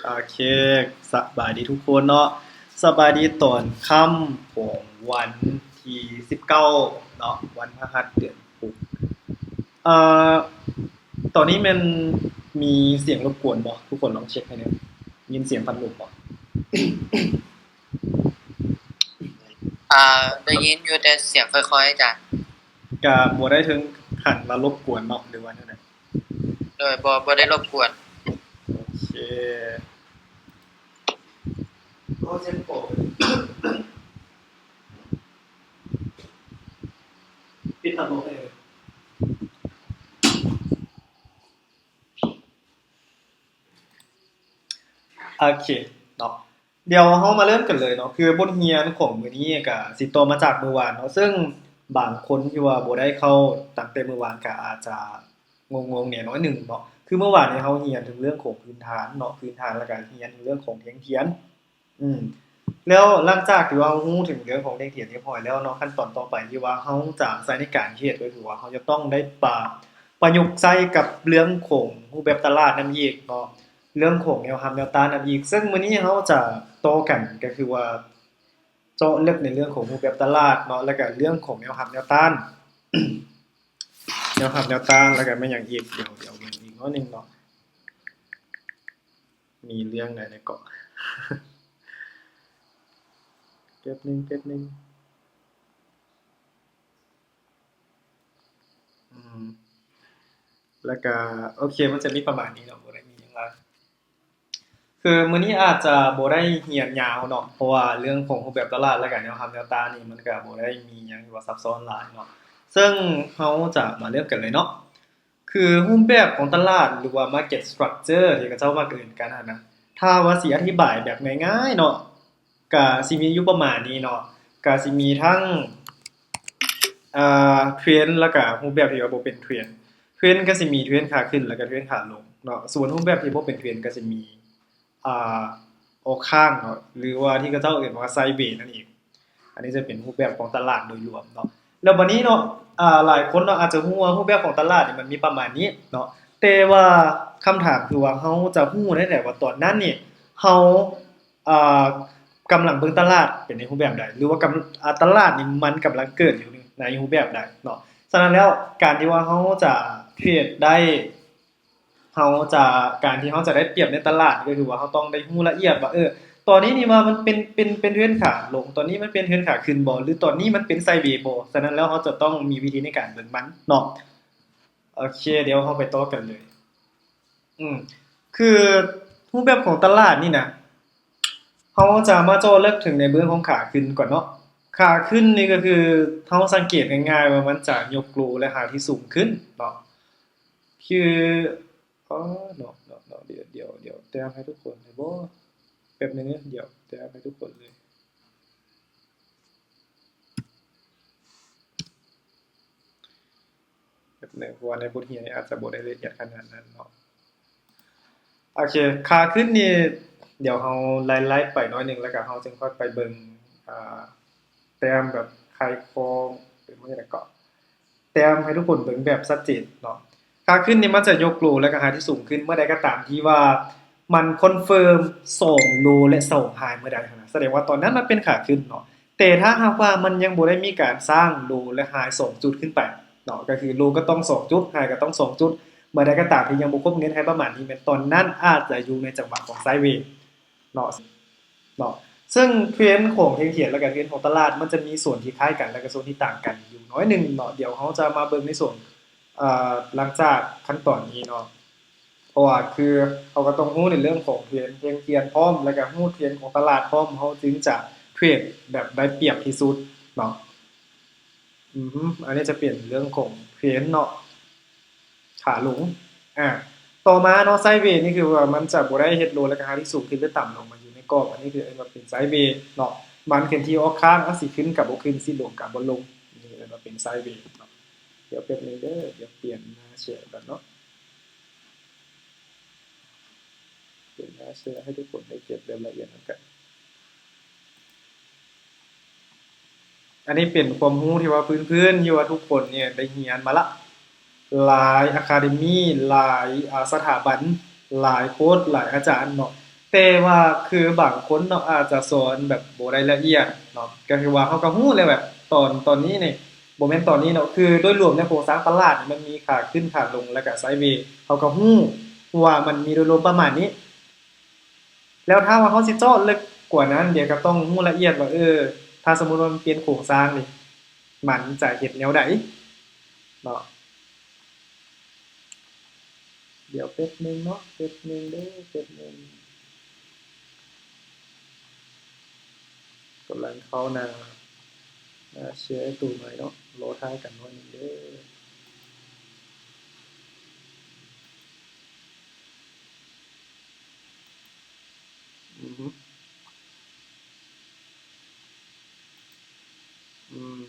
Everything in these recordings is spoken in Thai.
โอเคสบายดีทุกคนเนาะสบายดีตอนค่ำของวันที่19เนาะวันพฤหัสเดือน6เอ่อตอนนี้มันมีเสียงรบกวนบ่ทุกคนลองเช็คให้หน่อยยินเสียงพัดลมบ่ได้ยินอยู่แต่เสียงค่อยๆจ้ะก็บ่ได้ถึงขั้นว่ารบกวนเนาะหรือว่าจั่งใดโดยบ่ได้รบกวนโอเคโอ้เจ็บปวดปิดพัดลมให้เลย โอเคเนาะเดี๋ยวเรามาเริ่มกันเลยเนาะคือบทเรียนของมื้อนี้ก็สิต่อมาจากมื้อวานเนาะซึ่งบางคนที่ว่าบ่ได้เข้าตั้งแต่มื้อวานก็อาจจะงงๆแหน่น้อยหนึ่งเนาะคือเมื่อวานนี้เราเรียนถึงเรื่องของพื้นฐานเนาะพื้นฐานแล้วก็เรียนถึงเรื่องของเทียงเทียนอืมแล้วหลังจากที่ว่าเรารู้ถึงเรื่องของเทียงเทียนเรียบร้อยแล้วเนาะขั้นตอนต่อไปที่ว่าเราจะใช้ในการเฮ็ดก็คือว่าเราจะต้องได้ประยุกต์ใช้กับเรื่องของรูปแบบตลาดนำอีกเนาะ เรื่องของแนวรับแนวต้านนำอีกซึ่งมื้อนี้เราจะต่อกันก็คือว่าเจาะลึกในเรื่องของรูปแบบตลาดเนาะแล้วก็เรื่องของแนวรับแนวต้านแนวรับแนวต้านแล้วก็แม่นหยังอีกเดี๋ยวเบิ่งอีกน้อยหนึงเนาะมีเรื่องใดในเกาะแป๊บหนึงอืมแล้วก็โอเคมันจะมีประมาณนี้เนาะบ่ได้มีหยังหลาย คือมื้อนี้อาจจะบ่ได้เรียนยาวเนาะเพราะว่าเรื่องของรูปแบบตลาดและก็แนวรับแนวต้านนี่มันก็บ่ได้มีหยังที่ว่าซับซ้อนหลายเนาะซึ่งเราจะมาเริ่มกันเลยเนาะคือรูปแบบของตลาดหรือว่า market structure ที่เขาเจ้ามักเอิ้นกันหั้นนะถ้าว่าสิอธิบายแบบง่ายๆเนาะก็สิมีอยู่ประมาณนี้เนาะก็สิมีทั้งเทรนด์แล้วก็รูปแบบที่ว่าบ่เป็นเทรนด์เทรนด์ก็สิมีเทรนด์ขาขึ้นแล้วก็เทรนด์ขาลงเนาะส่วนรูปแบบที่บ่เป็นเทรนด์ก็สิมี อ่าออกข้างเนาะหรือว่าที่เขาเจ้าเอ่ยว่าไซด์เวย์นั่นเองอันนี้จะเป็นรูปแบบของตลาดโดยรวมเนาะแล้วบัดนี้เนาะหลายคนเนาะอาจจะฮู้ว่ารูปแบบของตลาดนี่มันมีประมาณนี้เนาะแต่ว่าคำถามคือว่าเราจะฮู้ได้ไดว่าตอนนั้นนี่เราอ่ากำลังเบิ่งตลาดเป็นในรูปแบบใดหรือว่ากำตลาดนี่มันกำลังเกิดอยู่ในรูปแบบใดเนาะฉะนั้นแล้วการที่ว่าเราจะเทรดได้ เราจะการที่เราจะได้เปรียบในตลาดก็คือว่าเราต้องได้รู้ละเอียดว่าตอนนี้นี่ว่ามันเป็นเทรนด์ขาลงตอนนี้มันเป็นเทรนด์ขาขึ้นบ่หรือตอนนี้มันเป็นไซด์เวย์บ่ฉะนั้นแล้วเราจะต้องมีวิธีในการเบิ่งมันเนาะโอเคเดี๋ยวเราไปต่อกันเลยอืมคือรูปแบบของตลาดนี่นะเราจะมาเจาะลึกถึงในเรื่องของขาขึ้นก่อนเนาะขาขึ้นนี่ก็คือเราสังเกตง่ายๆว่ามันจะยกโลและหาที่สูงขึ้นเนาะคือ อ๋อเนาะเดี๋ยวแต้มให้ทุกคนเลยบ่แป๊บนึงนะเดี๋ยวแต้มให้ทุกคนเลยแป๊บนึงเพราะว่าในบทเรียนนี่อาจจะบ่ได้ละเอียดขนาดนั้นเนาะโอเคขาขึ้นนี่เดี๋ยวเราไล่ๆไปหน่อยหนึงแล้วก็เราจึงค่อยไปเบิ่งอ่าแต้มแบบไขคอเป็นมื้อใดก็แต้มให้ทุกคนเบิ่งแบบชัดเจนเนาะขาขึ้นนี่มันจะยกโลแล้วก็หาที่สูงขึ้นเมื่อใดก็ตามที่ว่ามันคอนเฟิร์ม2โลและ2 high เมื่อใดเท่านั้นแสดงว่าตอนนั้นมันเป็นขาขึ้นเนาะ แต่ถ้าหากว่ามันยังบ่ได้มีการสร้างโลและ high 2จุดขึ้นไปเนาะก็คือโลก็ต้อง2จุด high ก็ต้อง2จุดเมื่อใดก็ตามที่ยังบ่ครบเงื่อนไขประมาณนี้แม่นตอนนั้นอาจจะอยู่ในจังหวะของไซด์เวย์เนาะเนาะซึ่งเทรนด์ของเทงเขียนและก็เทรนด์ของตลาดมันจะมีส่วนที่คล้ายกันและก็ส่วนที่ต่างกันอยู่น้อยหนึงเนาะเดี๋ยวเราจะมาเบิ่งในส่วนหลังจากขั้นตอนนี้เนาะเพราะว่าคือเราก็ต้องรู้ในเรื่องของเทรนด์เทงเขียนพร้อมแล้วก็รู้เทรนด์ของตลาดพร้อมเราจึงจะเทรดแบบได้เปรียบที่สุดเนาะ อันนี้จะเปลี่ยนเรื่องของเพนเนาะขาหลงอ่าต่อมาเนาะไซด์เวย์นี่คือว่ามันจะบ่ได้เฮ็ดโลและราคาที่สูงขึ้นหรือต่ำลงมาอยู่ในกรอบอันนี้คือมันเป็นไซด์เวย์เนาะมันขึ้นที่ออกข้างสิขึ้นกับบ่ขึ้นสิลงกับบ่ลงนี่มันเป็นไซด์เวย์เนาะเดี๋ยวแป๊บนึงเด้อเดี๋ยวเปลี่ยนหน้าแชร์ก่อนเนาะเปลี่ยนหน้าแชร์ให้ทุกคนได้เก็บรายละเอียดนำกัน อันนี้เป็นความรู้ที่ว่าพื้นๆที่ว่าทุกคนเนี่ยได้เรียนมาละหลายอะคาเดมีหลายสถาบันหลายโค้ชหลายอาจารย์เนาะ แต่ว่าคือบางคนเนาะอาจจะสอนแบบบ่ได้ละเอียดเนาะก็คือว่าเขาก็รู้เลยแบบตอนนี้นี่บ่แม่นตอนนี้เนาะคือโดยรวมในโครงสร้างตลาดนี่มันมีขาขึ้นขาลงแล้วก็ไซด์เวย์เขาก็รู้ว่ามันมีโดยรวมประมาณนี้แล้วถ้าว่าเขาสิเจาะลึกกว่านั้นเดี๋ยวก็ต้องรู้ละเอียดว่าถ้าสมมุติว่ามันเปลี่ยนโครงสร้างนี่มันจะเฮ็ดแนวใดเนาะเดี๋ยวแป๊บนึงเนาะแป๊บนึงเด้อแป๊บนึงกำลังเข้าหน้าแชร์ให้ดูหน่อยเนาะรอท้ายกันหน่อยหนึงเด้ออือฮึอืม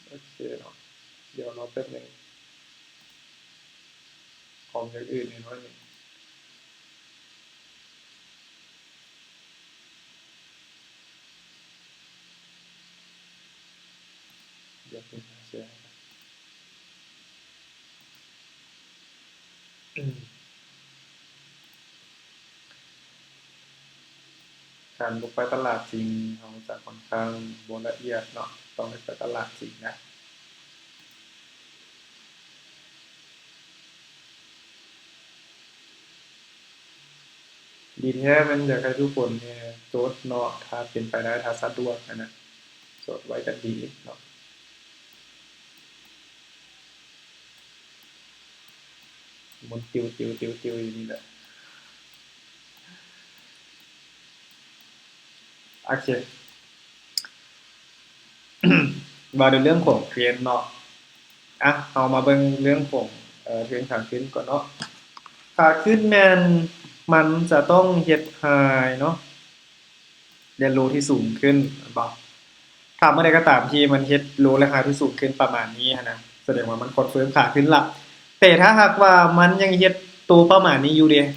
โอเคเนาะเดี๋ยวรอแป๊บนึงของอย่างอื่นอีกหน่อยหนึ่งเดี๋ยวผมแชร์ให้อืมการบุกไปตลาดจริงเราจะค่อนข้างบ่ละเอียดเนาะต้องไปตลาดจริงนะดีแท้มันอยากให้ทุกคนเนี่ยจดเนาะถ้าเป็นไปได้ถ้าสะดวกนะจดไว้ก็ดีเนาะหมุนติวๆๆๆอยู่นี่แหละโอเค ว่าในเรื่องของเทรนด์เนาะเอามาเบิ่งเรื่องของเทรนด์ขาขึ้นก่อนเนาะขาขึ้นแม่นมันจะต้องเฮ็ด High เนาะเรียนรู้ที่สูงขึ้นแม่นบ่ถ้าเมื่อใดก็ตามที่มันเฮ็ดโลและ High ที่สูงขึ้นประมาณนี้หั้นนะแสดงว่ามันคอนเฟิร์มขาขึ้นละแต่ถ้าหากว่ามันยังเฮ็ดตัวประมาณนี้อยู่เดะ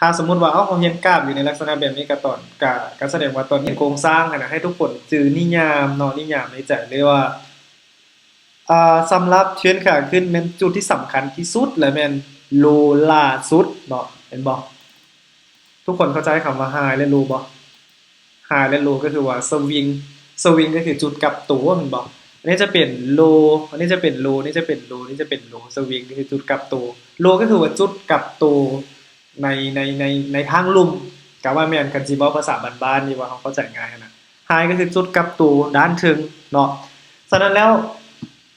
ถ้าสมมุติว่าเราเห็นกราฟอยู่ในลักษณะแบบนี้ก็แสดงว่าตอนนี้โครงสร้างหั้นน่ะให้ทุกคนจือนิยามเนาะนิยามในใจเลยว่า สำหรับเทรนด์ขาขึ้นแม่นจุดที่สำคัญที่สุดและแม่นโลล่าสุดเนาะเห็นบ่ทุกคนเข้าใจคำว่า High และ Low บ่ High และ Low ก็คือว่าสวิงก็คือจุดกลับตัวเห็นบ่อันนี้จะเป็น Low อันนี้จะเป็น Low อันนี้จะเป็น Low อันนี้จะเป็น Low สวิงก็คือจุดกลับตัว Low ก็คือว่าจุดกลับตัวในในทางลุ่มก็ว่าแม่นคันสิเว้าภาษาบ้านๆนี่ว่าเราเข้าใจง่ายหั้นน่ะ High ก็คือจุดกลับตัวด้านถึงเนาะฉะนั้นแล้ว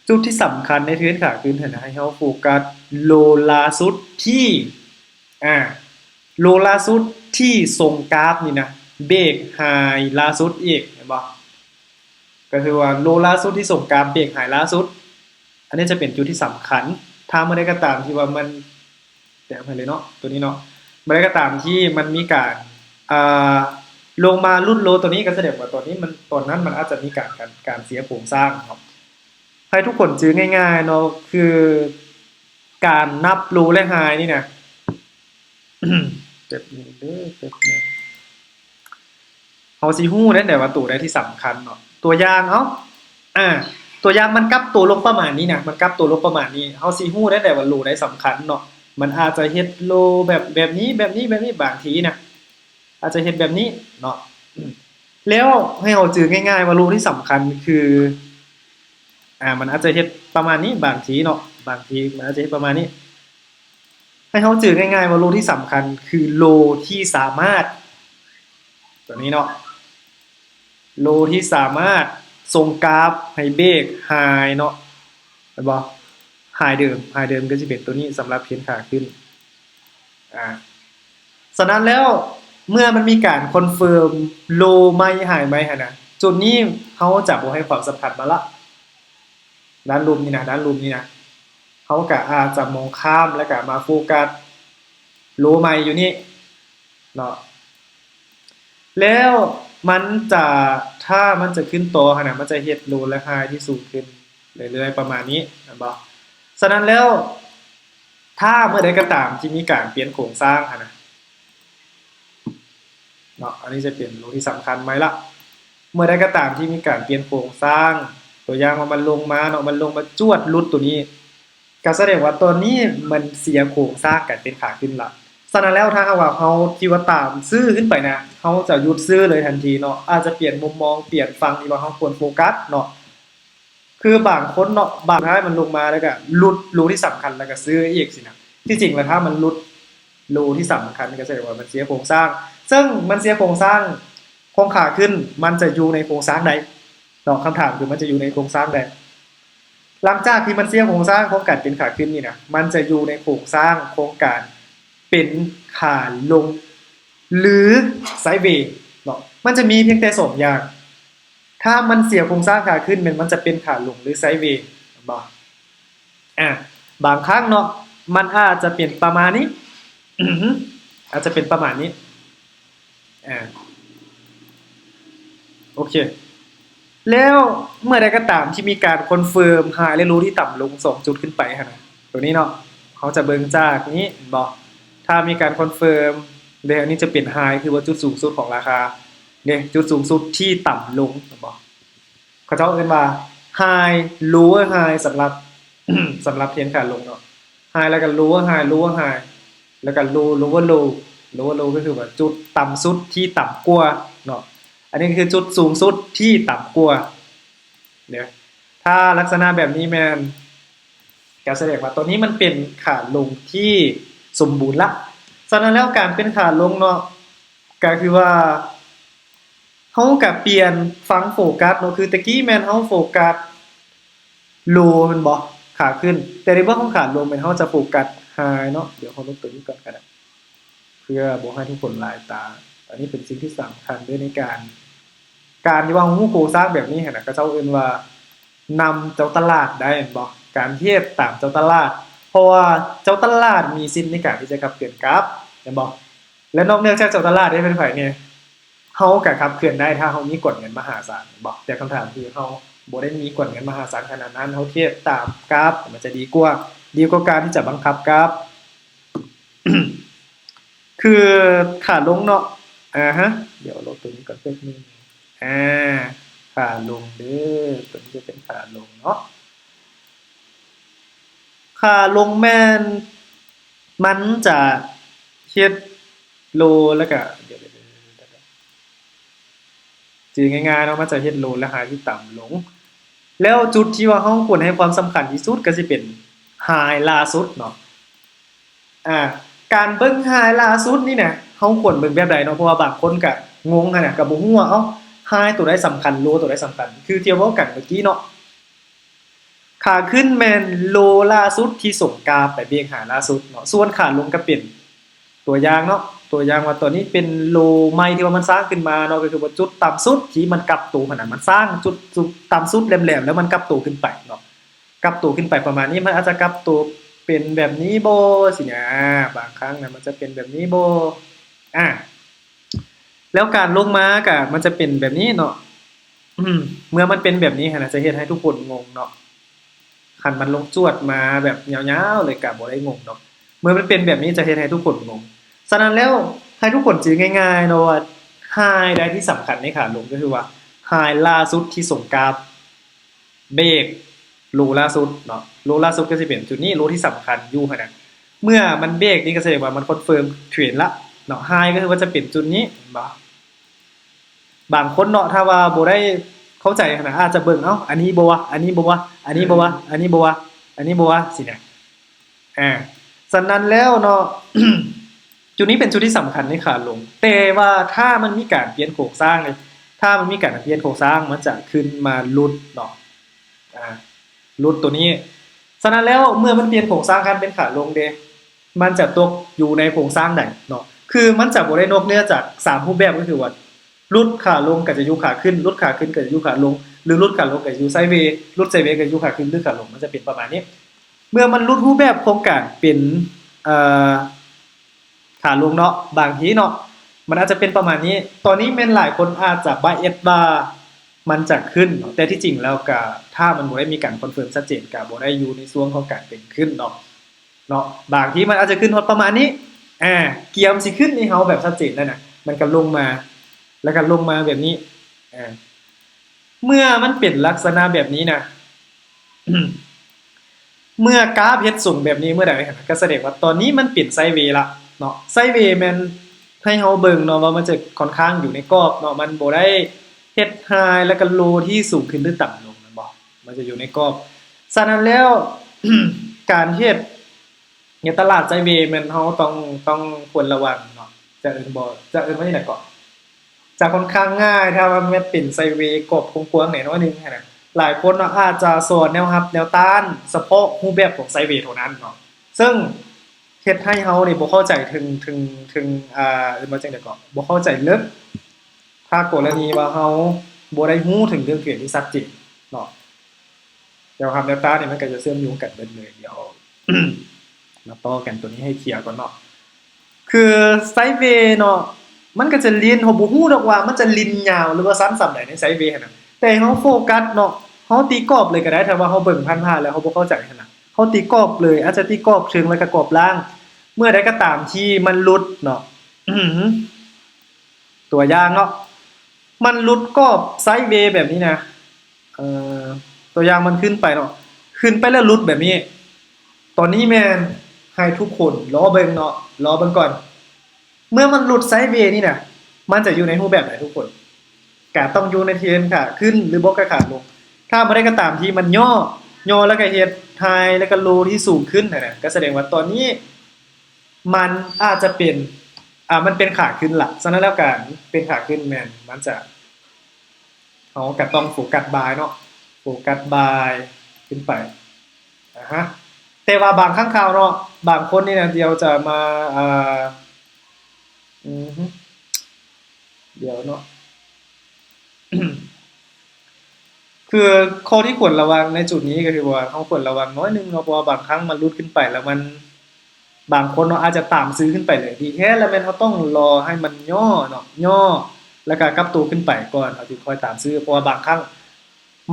จุดที่สำคัญในเทรนด์ขาขึ้นหั้นนะให้เราโฟกัสโลล่าสุดที่อ่าโลล่าสุดที่ทรงกราฟนี่นะเบรกไฮล่าสุดอีกเห็นบ่ก็คือว่าโลล่าสุดที่ทรงกราฟเบรกไฮล่าสุดอันนี้จะเป็นจุดที่สำคัญถ้าเมื่อใดก็ตามที่ว่ามันแต่ไปเลยเนาะตัวนี้เนาะเมื่อใดก็ตามที่มันมีการอ่าลงมารุ่นโลตัวนี้ก็แสดงว่าตัวนี้มันตอนนั้นมันอาจจะมีการเสียโครงสร้างครับ ให้ทุกคนจื้อง่ายๆเนาะคือการนับรู้และหายนี่นะ เจ็บนี้เด้อเจ็บนี้เฮาสิฮู้ได้แต่ว่าตัวใดที่สำคัญเนาะตัวอย่างอ่าตัวอย่างมันกลับตัวลงประมาณนี้นะมันกลับตัวลงประมาณนี้เฮาสิฮู้ได้แต่ว่ารูใดสำคัญเนาะมันอาจจะเฮ็ดโลแบบนี้บางทีนะอาจจะเฮ็ดแบบนี้เนาะแล้วให้เฮาจื้อง่ายๆว่ารูที่สำคัญคือมันอาจจะเฮ็ดประมาณนี้บางทีเนาะบางทีมันอาจจะเฮ็ดประมาณนี้ ให้เขาจือง่ายๆว่าโลที่สำคัญคือโลที่สามารถตัวนี้เนาะโลที่สามารถทรงกราฟให้เบรกไฮเนาะเห็นบ่ไฮเดิมก็จะเป็นตัวนี้สำหรับเพียนขาขึ้นฉะนั้นแล้วเมื่อมันมีการคอนเฟิร์มโลไม่ไฮไม่หั่นน่ะจุดนี้เขาจะบ่ให้ความสำคัญมาละด้านลุมนี่นะเขาก็อาจจะมองข้ามแล้วก็มาโฟกัสโลใหม่อยู่นี่เนาะแล้วมันจะถ้ามันจะขึ้นต่อขนาดมันจะเฮ็ดโลและไฮที่สูงขึ้นเรื่อยๆประมาณนี้นะบ่ฉะนั้นแล้วถ้าเมื่อใดก็ตามที่มีการเปลี่ยนโครงสร้างหั่นน่ะเนาะอันนี้จะเป็นโลที่สำคัญไหมล่ะเมื่อใดก็ตามที่มีการเปลี่ยนโครงสร้างตัวอย่างว่ามันลงมาเนาะมันลงมาจวดหลุดตัวนี้ ก็แสดงว่าตัวนี้มันเสียโครงสร้างกันเป็นขาขึ้นละฉะนั้นแล้วถ้าหากว่าเราที่ว่าตามซื้อขึ้นไปนะเราจะหยุดซื้อเลยทันทีเนาะอาจจะเปลี่ยนมุมมองเปลี่ยนฝั่งที่ว่าเราควรโฟกัสเนาะคือบางคนเนาะบางท้ายมันลงมาแล้วก็หลุดรูที่สำคัญแล้วก็ซื้ออีกสินะที่จริงแล้วถ้ามันหลุดรูที่สำคัญก็แสดงว่ามันเสียโครงสร้างซึ่งมันเสียโครงสร้างโครงขาขึ้นมันจะอยู่ในโครงสร้างใดเนาะคำถามคือมันจะอยู่ในโครงสร้างใด หลังจากที่มันเสียโครงสร้างโครงการเป็นขาขึ้นนี่นะมันจะอยู่ในโครงสร้างโครงการเป็นขาลงหรือไซด์เวย์เนาะมันจะมีเพียงแต่2อย่างถ้ามันเสียโครงสร้างขาขึ้นมันจะเป็นขาลงหรือไซด์เวย์บ่อ่ะบางครั้งเนาะมันอาจจะเป็นประมาณนี้ อาจจะเป็นประมาณนี้อ่าโอเคแล้วเมื่อใดก็ตามที่มีการคอนเฟิร์มไฮและโลที่ต่ำลง2จุดขึ้นไปหั่นน่ะตัวนี้เนาะเขาจะเบิ่งจากนี้บ่ถ้ามีการคอนเฟิร์มเดี๋ยวอันนี้จะเป็นไฮคือว่าจุดสูงสุดของราคาเนี่ยจุดสูงสุดที่ต่ำลงบ่เขาจะเอิ้นว่าไฮ lower high สำหรับ สำหรับเทรนขาลงเนาะไฮแล้วก็ lower high lower high แล้วก็ lower low lower low ก็คือว่าจุดต่ำสุดที่ต่ำกว่าเนาะอันนี้คือจุดสูงสุดที่ต่ำกว่าเดี๋ยวถ้าลักษณะแบบนี้แมนก็แสดงว่าตัวนี้มันเป็นขาลงที่สมบูรณ์ละฉะนั้นแล้วการเป็นขาลงเนาะก็คือว่าเฮาก็เปลี่ยนฟังโฟกัสเนาะคือตะกี้แม่นเฮาโฟกัสโลแม่นบ่ขาขึ้นแต่ในเรื่องของขาลงแม่นเฮาจะโฟกัสไฮเนาะเดี๋ยวเฮาลบตัวนี้ก่อนก็ได้เพื่อบ่ให้ทุกคนหลายตาอันนี้เป็นสิ่งที่สำคัญด้วยในการที่ว่าฮู้โครงสร้างแบบนี้หั่นน่ะก็เจ้าเอิ้นว่านำเจ้าตลาดได้แม่นบ่การเทียบตามเจ้าตลาดเพราะว่าเจ้าตลาดมีสิทธิ์ในการที่จะขับเคลื่อนกราฟแม่นบ่และนอกเหนือจากเจ้าตลาดได้เป็นไผเนี่ยเฮาก็ขับเคลื่อนได้ถ้าเฮามีกฎเงินมหาศาลบ่แต่คำถามคือเฮาบ่ได้มีกฎเงินมหาศาลขนาดนั้นเฮาเทียบตามกราฟมันจะดีกว่าการที่จะบังคับกราฟ คือขาลงเนาะฮะเดี๋ยวลบตัวนี้ก่อนแป๊บนึงอ่าขาลงเด้อตัวนี้จะเป็นขาลงเนาะขาลงแม่นมันจะเฮ็ดโลแล้วก็เดี๋ยวจือง่ายๆเนาะมันจะเฮ็ดโลและหาที่ต่ำลงแล้วจุดที่ว่าเฮาควรให้ความสำคัญที่สุดก็สิเป็นไฮล่าสุดเนาะ อ่าการเบิ่งไฮล่าสุดนี่เนี่ยเฮาควรเบิ่งแบบใดเนาะเพราะว่าบางคนก็งงหั่นน่ะก็บ่ฮู้ว่าเอ้าไฮตัวใดสำคัญโลตัวใดสำคัญคือที่เว้ากันเมื่อกี้เนาะขาขึ้นแม่นโลล่าสุดที่ส่งกราฟไปเบี่ยงหาล่าสุดเนาะส่วนขาลงก็เป็นตัวอย่างเนาะตัวอย่างว่าตัวนี้เป็นโลใหม่ที่ว่ามันสร้างขึ้นมาเนาะก็คือว่าจุดต่ำสุดที่มันกลับตัวหั่นน่ะมันสร้างจุดต่ำสุดแหลมๆแล้วมันกลับตัวขึ้นไปเนาะกลับตัวขึ้นไปประมาณนี้มันอาจจะกลับตัวเป็นแบบนี้บ่สินะบางครั้งน่ะมันจะเป็นแบบนี้บ่อ่าแล้วการลงมาก็มันจะเป็นแบบนี้เนาะเมื่อมันเป็นแบบนี้หั่นน่ะจะเฮ็ดให้ทุกคนงงเนาะคันมันลงจวดมาแบบยาวๆเลยก็บ่ได้งงดอกเมื่อมันเป็นแบบนี้จะเฮ็ดให้ทุกคนงงฉะนั้นแล้วให้ทุกคนจือง่ายๆเนาะว่าไฮได้ที่สำคัญในขาลงก็คือว่าไฮล่าสุดที่ส่งกราฟเบรก โลล่าสุดเนาะโลล่าสุดก็สิเป็นจุดนี้โลที่สำคัญอยู่หั่นน่ะเมื่อมันเบรกนี่ก็แสดงว่ามันคอนเฟิร์มเทรนละเนาะไฮก็คือว่าจะเป็นจุดนี้บ่บางคนเนาะถ้าว่าบ่ได้เข้าใจหั่นน่ะอาจจะเบิ่งเอ้าอันนี้บ่วะอันนี้บ่วะอันนี้บ่วะอันนี้บ่วะอันนี้บ่วะสิเนี่ยอาฉะนั้นแล้วเนาะ จุดนี้เป็นจุดที่สำคัญในขาลงแต่ว่าถ้ามันมีการเปลี่ยนโครงสร้างเลยถ้ามันมีการเปลี่ยนโครงสร้างมันจะขึ้นมาหลุดเนาะหลุดตัวนี้ฉะนั้นแล้วเมื่อมันเปลี่ยนโครงสร้างกันเป็นขาลงเดมันจะตกอยู่ในโครงสร้างใดเนาะคือมันจะบ่ได้นอกเหนือจาก3รูปแบบก็คือว่าหลุดขาลงก็จะอยู่ขาขึ้นหลุดขาขึ้นก็จะอยู่ขาลงหรือหลุดขาลงก็จะอยู่ไซด์เวย์หลุดไซด์เวย์ก็อยู่ขาขึ้นหรือขาลงมันจะเป็นประมาณนี้เมื่อมันหลุดรูปแบบโครงการเป็นเอ่อ ขาลงเนาะบางทีเนาะมันอาจจะเป็นประมาณนี้ตอนนี้แม่นหลายคนอาจจะบายเอสว่ามันจะขึ้นเนาะแต่ที่จริงแล้วก็ถ้ามันบ่ได้มีการคอนเฟิร์มชัดเจนก็บ่ได้อยู่ในช่วงของการเป็นขึ้นเนาะบางทีมันอาจจะขึ้นฮอดประมาณนี้เกียร์มันสิขึ้นให้เฮาแบบชัดเจนแล้วน่ะมันก็ลงมาแล้วก็ลงมาแบบนี้เมื่อมันเป็นลักษณะแบบนี้นะ เมื่อกราฟเฮ็ดสูงแบบนี้เมื่อใดก็แสดงว่าตอนนี้มันเปลี่ยนไซด์เวย์ละเนาะไซด์เวย์มันให้เฮาเบิ่งเนาะว่ามันจะค่อนข้างอยู่ในกรอบเนาะมันบ่ได้เฮ็ดไฮแล้วก็โลที่สูงขึ้นหรือต่ำลงแม่นบ่มันจะอยู่ในกรอบฉะนั้นแล้ว การเฮ็ดในตลาดไซด์เวย์มันเฮาต้องควรระวังเนาะจะเอิ้นบ่จะเอิ้นว่าจังได๋ก็จะค่อนข้างง่ายถ้าว่ามันเป็นไซด์เวย์กรอบกว้างๆหน่อยนึงหันน่ะ หลายคนเนาะอาจจะสอนแนวรับแนวต้านเฉพาะรูปแบบของไซด์เวย์เท่านั้นเนาะซึ่งเฮ็ดให้เฮานี่บ่เข้าใจถึงว่าจังได๋ก็บ่เข้าใจลึกถ้ากรณีว่าเฮาบ่ได้รู้ถึงเรื่องเกณฑ์ที่ชัดเจนเนาะแนวรับแนวต้านนี่มันก็จะเชื่อมโยงกันเบิดเลยเดี๋ยว มาต่อกันตัวนี้ให้เคลียร์ก่อนเนาะคือไซด์เวย์เนาะมันก็จะเรียนเฮาบ่ฮู้ดอกว่ามันจะลินยาวหรือว่าสั้นส่ำใดในไซด์เวย์หั่นน่ะแต่เฮาโฟกัสเนาะเฮาตีกรอบเลยก็ได้ถ้าว่าเฮาเบิ่งผ่านๆแล้วเฮาบ่เข้าใจหั่นน่ะเฮาตีกรอบเลยอาจจะตีกรอบเชิงแล้วก็กรอบล่างเมื่อใดก็ตามที่มันหลุดเนาะ ตัวอย่างเนาะมันหลุดกรอบไซด์เวย์แบบนี้นะเอ่อตัวอย่างมันขึ้นไปเนาะขึ้นไปแล้วหลุดแบบนี้ ตอนนี้แม่นให้ทุกคนรอเบิ่งเนาะรอเบิ่งก่อนเมื่อมันหลุดไซด์เวย์นี่น่ะมันจะอยู่ในรูปแบบไหนทุกคนก็ต้องอยู่ในเทรนค่ะขึ้นหรือบ่ก็ขาลงถ้าบ่ได้ก็ตามที่มันย่อแล้วก็เฮ็ดไฮแล้วก็โลที่สูงขึ้นนั่นน่ะก็แสดงว่าตอนนี้มันอาจจะเป็นมันเป็นขาขึ้นล่ะฉะนั้นแล้วการเป็นขาขึ้นแม่นมันจะเฮาก็ต้องโฟกัสบายเนาะโฟกัสบายขึ้นไปฮะแต่ว่าบางครั้งคราวเนาะบางคนนี่นะเดี๋ยวจะมาอือฮึเดี๋ยวเนาะ คือข้อที่ควรระวังในจุดนี้ก็คือว่าเราควรระวังน้อยหนึงเนาะเพราะว่าบางครั้งมันรุดขึ้นไปแล้วมันบางคนเนาะอาจจะตามซื้อขึ้นไปเลยดีแท้แล้วแม่นเราต้องรอให้มันย่อเนาะย่อแล้วก็กลับตัวขึ้นไปก่อนเราถึงค่อยตามซื้อเพราะว่าบางครั้ง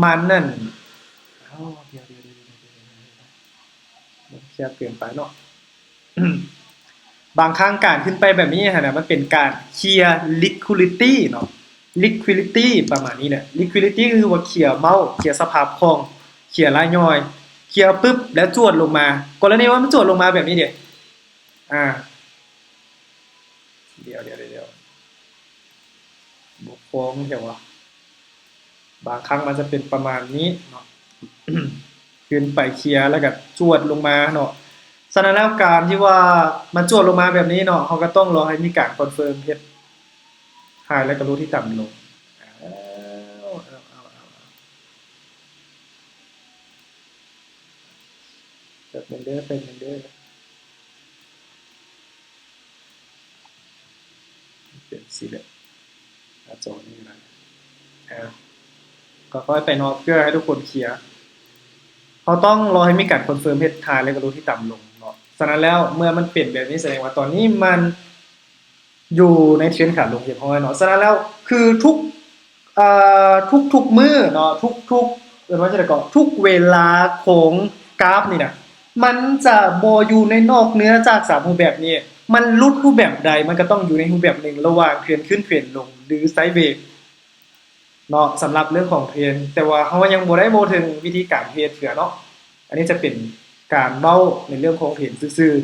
มันนั่นอ้าวเดี๋ยวๆๆมันแคบเกินไปเนาะ บางครั้งการขึ้นไปแบบนี้หั่นน่ะมันเป็นการเคลียร์ liquidity เนาะ liquidity ประมาณนี้แหละ liquidity ก็คือว่าเคลียร์เมาเคลียร์สภาพคล่องเคลียร์รายย่อยเคลียร์ปึ๊บแล้วจวดลงมากรณีว่ามันจวดลงมาแบบนี้เด้อ่าเดี๋ยวบ่ฟ้องเดี๋ยวว่าบางครั้งมันจะเป็นประมาณนี้เนาะ ขึ้นไปเคลียร์แล้วก็จวดลงมาเนาะฉะนั้นแล้วการที่ว่ามันจวดลงมาแบบนี้เนาะเขาก็ต้องรอให้มีการคอนเฟิร์มเฮ็ดไฮแล้วก็รูที่ต่ำลงแป๊บนึงเด้อเป็นสิแหละหน้าจอนี้นะก็ค่อยไปเนาะเพื่อให้ทุกคนเคลียร์เขาต้องรอให้มีการคอนเฟิร์มเฮ็ดไฮแล้วก็รูที่ต่ำลงเนาะฉะนั้นแล้วเมื่อมันเปลี่ยนแบบนี้แสดงว่าตอนนี้มันอยู่ในเทรนด์ขาลงเรียบร้อยเนาะฉะนั้นแล้วคือทุกทุกๆมื้อเนาะทุกๆว่าจั่งใดก็ทุกเวลาของกราฟนี่น่ะมันจะบ่อยู่ในนอกเหนือจาก3รูปแบบนี้มันหลุดรูปแบบใดมันก็ต้องอยู่ในรูปแบบหนึ่งระหว่างเทรนขึ้นเทรนลงหรือไซด์เวย์เนาะสำหรับเรื่องของเทรนแต่ว่าเฮายังบ่ได้เว้าถึงวิธีการเทรดเทื่อเนาะอันนี้จะเป็นการเว้าในเรื่องของเทรนซื่อ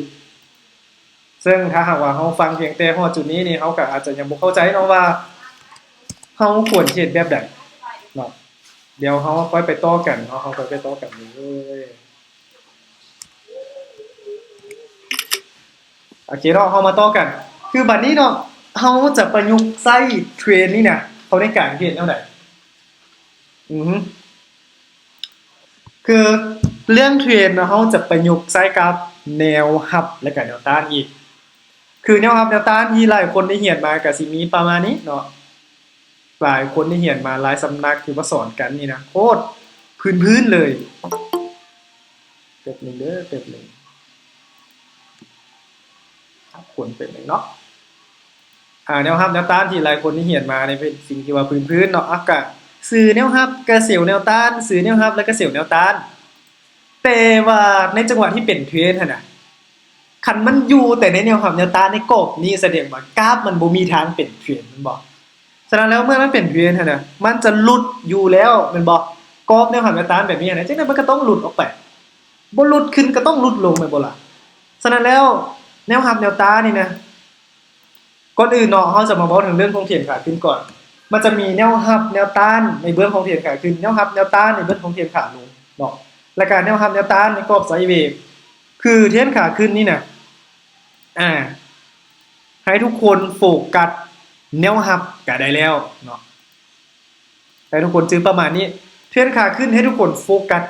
ๆซึ่งถ้าหากว่าเฮาฟังเพียงแต่ฮอดจุดนี้นี่เฮาก็อาจจะยังบ่เข้าใจเนาะว่าเฮาควรเฮ็ดแบบใดเนาะเดี๋ยวเฮาค่อยไปต่อกันเนาะเฮาค่อยไปต่อกันเลยโอเคเนาะเฮามาต่อกันคือบัดนี้เนาะเฮาจะประยุกต์ใช้เทรนนี่น่ะเข้าในการเฮ็ดแนวใดอือฮึคือเรื่องเทรนเนาะเฮาจะประยุกต์ใช้กับแนวรับและก็แนวต้านอีกคือแนวรับแนวต้านที่หลายคนได้เรียนมาก็สิมีประมาณนี้เนาะ หลายคนที่เรียนมาหลายสำนักที่มาสอนกันนี่นะโคตรพื้นๆเลยแป๊บนึงเด้อแป๊บนึงควรเป็นเนาะแนวรับแนวต้านที่หลายคนที่เรียนมานี่เป็นสิ่งที่ว่าพื้นๆเนาะก็สื่อแนวรับกับเซลล์แนวต้านสื่อแนวรับแล้วก็เซลล์แนวต้านแต่ว่าในจังหวะที่เป็นเทรนด์หั่นน่ะคันมันอยู่แต่ในแนวรับแนวต้านในกรอบนี้แสดงว่ากราฟมันบ่มีทางเป็นเทรนด์แม่นบ่ฉะนั้นแล้วเมื่อมันเป็นเทรนด์หั่นน่ะมันจะหลุดอยู่แล้วแม่นบ่กรอบแนวรับแนวต้านแบบนี้หั่นน่ะจังได๋มันก็ต้องหลุดออกไป บ่หลุดขึ้นก็ต้องหลุดลงแม่นบ่ล่ะฉะนั้นแล้วแนวรับแนวต้านนี่นะก่อนอื่นเนาะเฮาจะมาเว้าถึงเรื่องของเถียงขาขึ้นก่อนมันจะมีแนวรับแนวต้านในเบื้องของเถียงขาขึ้นแนวรับแนวต้านในเบื้องของเถียงขาลงเนาะและการแนวรับแนวต้านในกรอบไซด์เวฟคือเถียงขาขึ้นนี่น่ะให้ทุกคนโฟกัสแนวรับก็ได้แล้วเนาะให้ทุกคนจื้อประมาณนี้เถียงขาขึ้นให้ทุกคนโฟกัส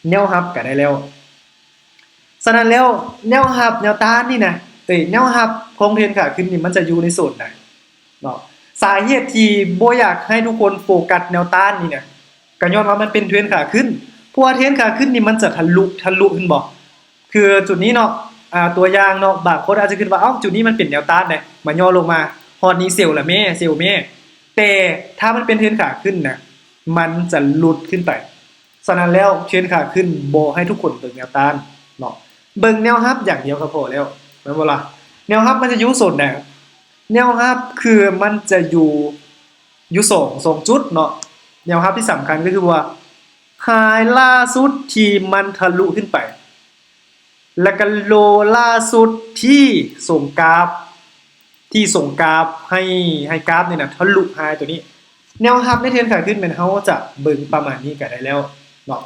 แนวรับก็ได้แล้วฉะนั้นแล้วแนวรับแนวต้านนี่นะแนวรับของเถียงขาขึ้นนี่มันจะอยู่ในโซนไหนเนาะสาเหตุที่บ่อยากให้ทุกคนโฟกัสแนวต้านนี่นะก็ย้อนว่ามันเป็นเทรนขาขึ้นเพราะว่าเทรนขาขึ้นนี่มันจะทะลุขึ้นบ่คือจุดนี้เนาะตัวอย่างเนาะบางคนอาจจะคิดว่าเอ้าจุดนี้มันเป็นแนวต้านได้มันย่อลงมาฮอดนี้เซลล์ละแม่เซลล์แม่แต่ถ้ามันเป็นเทรนขาขึ้นนะมันจะหลุดขึ้นไปฉะนั้นแล้วเทรนขาขึ้นบ่ให้ทุกคนเบิ่งแนวต้านเนาะเบิ่งแนวรับอย่างเดียวก็พอแล้วแม่นบ่ล่ะแนวรับมันจะอยู่โซนไหนแนวรับคือมันจะอยู่2จุดเนาะแนวรับที่สำคัญก็คือว่าไฮล่าสุดที่มันทะลุขึ้นไปแล้วก็โลล่าสุดที่ส่งกราฟให้กราฟนี่น่ะทะลุไฮตัวนี้แนวรับในเทรนขาขึ้นมันเฮาจะเบิ่งประมาณนี้ก็ได้แล้วเนาะ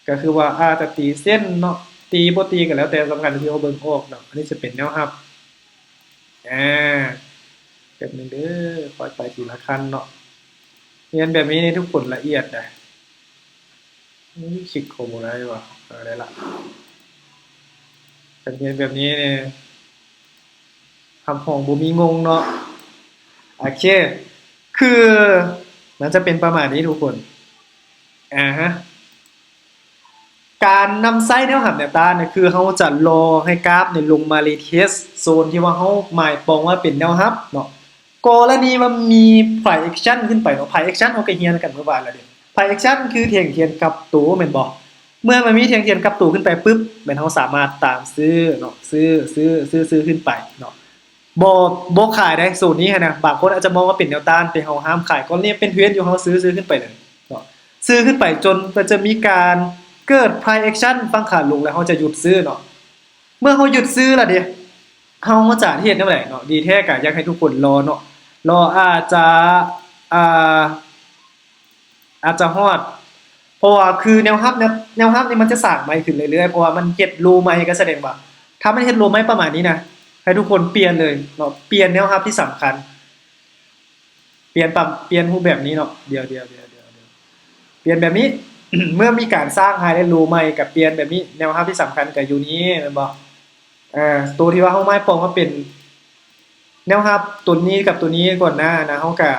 ก็คือว่าจะตีเส้นเนาะตีบ่ตีก็แล้วแต่สำคัญที่เฮาเบิ่งออกเนาะอันนี้จะเป็นแนวรับแป๊บนึงเด้อค่อยไปทีละขั้นเนาะเรียนแบบนี้นี่ทุกคนละเอียดได้นี่คลิกเข้าบ่ได้ว่ะได้ละการเรียนแบบนี้นี่คำของบ่มีงงเนาะโอเคคือมันจะเป็นประมาณนี้ทุกคนฮะการนำไส้แนวหับแนวต้านเนี่ยคือเฮาจะรอให้กราฟเนี่ยลงมารีเทสโซนที่ว่าเฮาหมายปองว่าเป็นแนวรับเนาะกรณีมันมี price action ขึ้นไปเนาะ price action เฮาก็เรียนกันเมื่อวานแล้วเด้ price action คือเถียงเทียนกับตู่แม่นบ่เมื่อมันมีเถียงเทียนกับตู่ขึ้นไปปึ๊บแม่นเฮาสามารถตามซื้อเนาะซื้อขึ้นไปเนาะบ่ขายได้โซนนี้หันนะบางคนอาจจะมองว่าเป็นแนวต้านแต่เฮาห้ามขายก็เนี่ยเป็นเทรนอยู่เฮาซื้อขึ้นไปเลยเนาะซื้อขึ้นไปจนมันจะมีการเกิด price action ฝั่งขาลงแล้วเฮาจะหยุดซื้อเนาะเมื่อเฮาหยุดซื้อล่ะเด้เฮาจะเฮ็ดแนวใดเนาะดีแท้ก็อยากให้ทุกคนรอเนาะรออ่าอาจจะฮอดเพราะว่าคือแนวรับนี่มันจะสร้างใหม่ขึ้นเรื่อยๆเพราะว่ามันเฮ็ดโลใหม่ก็แสดงว่าถ้ามันเฮ็ดโลใหม่ประมาณนี้นะให้ทุกคนเปลี่ยนเลยเนาะเปลี่ยนแนวรับที่สำคัญเปลี่ยนรูปแบบนี้เนาะเดี๋ยวเปลี่ยนแบบนี้ เมื่อมีการสร้างไฮไลท์โลใหม่กับเปลี่ยนแบบนี้แนวรับที่สำคัญก็อยู่นี้แม่นบ่ตัวที่ว่าเฮาหมายปองว่าเป็นแนวรับตัวนี้กับตัวนี้ก่อนหน้านะเฮาก็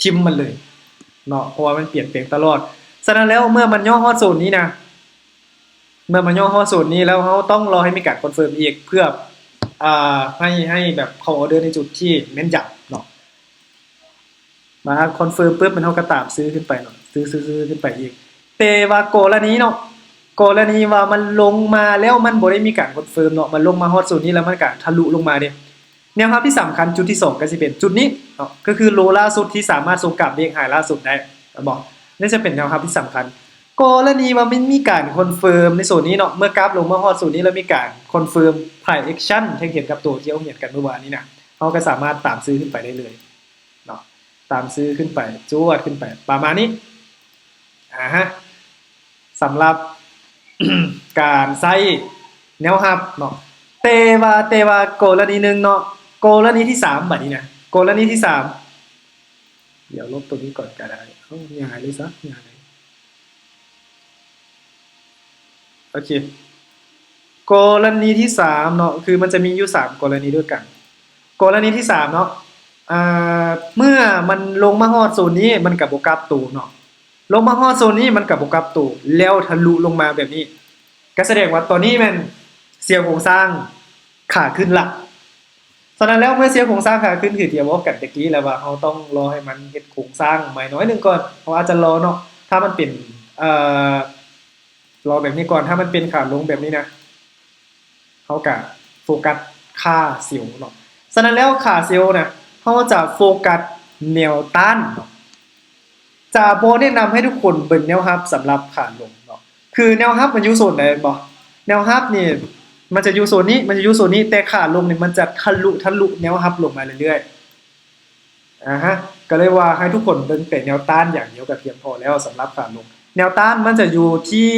ทิมมันเลยเนาะเพราะว่ามันเปลี่ยนแปลงตลอดฉะนั้นแล้วเมื่อมันย่อฮอดโซนนี้นะเมื่อมันย่อฮอดโซนนี้แล้วเฮาต้องรอให้มีการคอนเฟิร์มอีกเพื่อให้แบบเข้าออเดอร์ในจุดที่เน้นย้ำเนาะมาคอนเฟิร์มปึ๊บมันเฮาก็ตามซื้อขึ้นไปเนาะซื้อขึ้นไปอีกแต่ว่ากรณีเนาะกรณีว่ามันลงมาแล้วมันบ่ได้มีการคอนเฟิร์มเนาะมันลงมาฮอดโซนนี้แล้วมันก็ทะลุลงมาเด้แนวรับที่สำคัญจุดที่2ก็สิเป็นจุดนี้เนาะก็คือโลล่าสุดที่สามารถส่งกลับเด้งไฮล่าสุดได้บอกนี่จะเป็นแนวรับที่สำคัญกรณีว่ามันมีการคอนเฟิร์มในโซนนี้เนาะเมื่อกราฟลงมาฮอดโซนนี้แล้วมีการคอนเฟิร์ม price action ที่เห็นกับตัวที่เราเห็นกันเมื่อวานนี้นะเฮาก็สามารถตามซื้อขึ้นไปได้เลยเนาะตามซื้อขึ้นไปจวดขึ้นไปประมาณนี้ฮะสำหรับ การใช้แนวรับเนาะแต่ว่ากรณีนึงเนาะกรณีที่3บัดนี้นะกรณีที่3เดี๋ยวลบตัวนี้ก่อนก็ได้ย้ายเลยซะย้ายเลยโอเคกรณีที่3เนาะคือมันจะมีอยู่3กรณีด้วยกันกรณีที่3เนาะเมื่อมันลงมาฮอดโซนนี้มันก็บ่กลับตัวเนาะลงมาฮอดโซนนี้มันก็บ่กลับตัวแล้วทะลุลงมาแบบนี้ก็แสดงว่าตอนนี้มันเสียโครงสร้างขาขึ้นละฉะนั้นแล้วเมื่อเสียโครงสร้างขาขึ้นคือที่บอกกันตะกี้แล้วว่าเฮาต้องรอให้มันเฮ็ดโครงสร้างใหม่น้อยนึงก่อนเพราะอาจจะรอเนาะถ้ามันเป็นรอแบบนี้ก่อนถ้ามันเป็นขาลงแบบนี้นะเฮาก็โฟกัสค่าเซลล์เนาะฉะนั้นแล้วค่าเซลล์น่ะเฮาจะโฟกัสแนวต้านเนาะจะบ่แนะนำให้ทุกคนเบิ่งแนวรับสำหรับขาลงเนาะคือแนวรับมันอยู่โซนใดบ่ แนวรับนี่มันจะอยู่โซนนี้มันจะอยู่โซนนี้แต่ขาลงนี่มันจะทะลุแนวรับลงมาเรื่อยๆฮะก็เลยว่าให้ทุกคนเบิ่งแต่แนวต้านอย่างเดียวก็เพียงพอแล้วสำหรับขาลงแนวต้านมันจะอยู่ที่